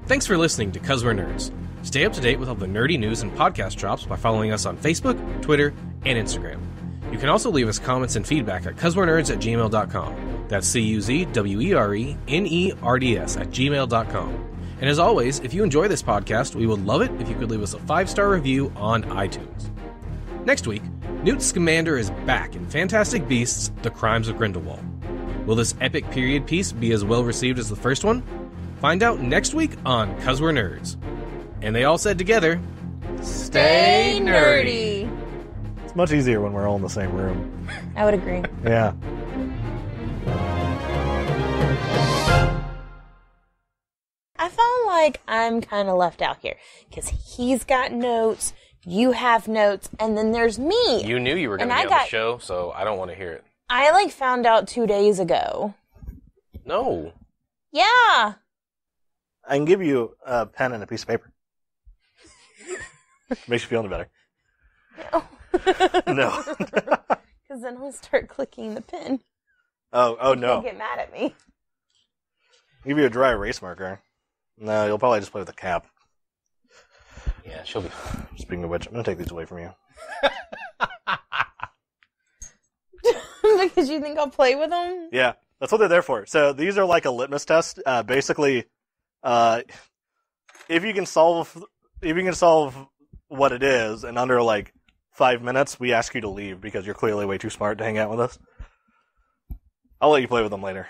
Thanks for listening to 'Cause We're Nerds. Stay up to date with all the nerdy news and podcast drops by following us on Facebook, Twitter, and Instagram. You can also leave us comments and feedback at cuzwernerds@gmail.com. That's CUZWERENERDS@gmail.com. And as always, if you enjoy this podcast, we would love it if you could leave us a 5-star review on iTunes. Next week, Newt Scamander is back in Fantastic Beasts: The Crimes of Grindelwald. Will this epic period piece be as well received as the first one? Find out next week on 'Cause We're Nerds. And they all said together, Stay nerdy. It's much easier when we're all in the same room. I would agree. Yeah. I feel like I'm kind of left out here because he's got notes, you have notes, and then there's me. You knew you were going to be on the show, so I don't want to hear it. I found out 2 days ago. No. Yeah. I can give you a pen and a piece of paper. Makes you feel any better. No. No. Because then I'll start clicking the pen. Oh no. He'll get mad at me. I'll give you a dry erase marker. No, you'll probably just play with a cap. Yeah, she'll be fine. Speaking of which, I'm going to take these away from you. Because you think I'll play with them? Yeah, that's what they're there for. So these are like a litmus test. Basically, if you can solve what it is in under 5 minutes, we ask you to leave because you're clearly way too smart to hang out with us. I'll let you play with them later.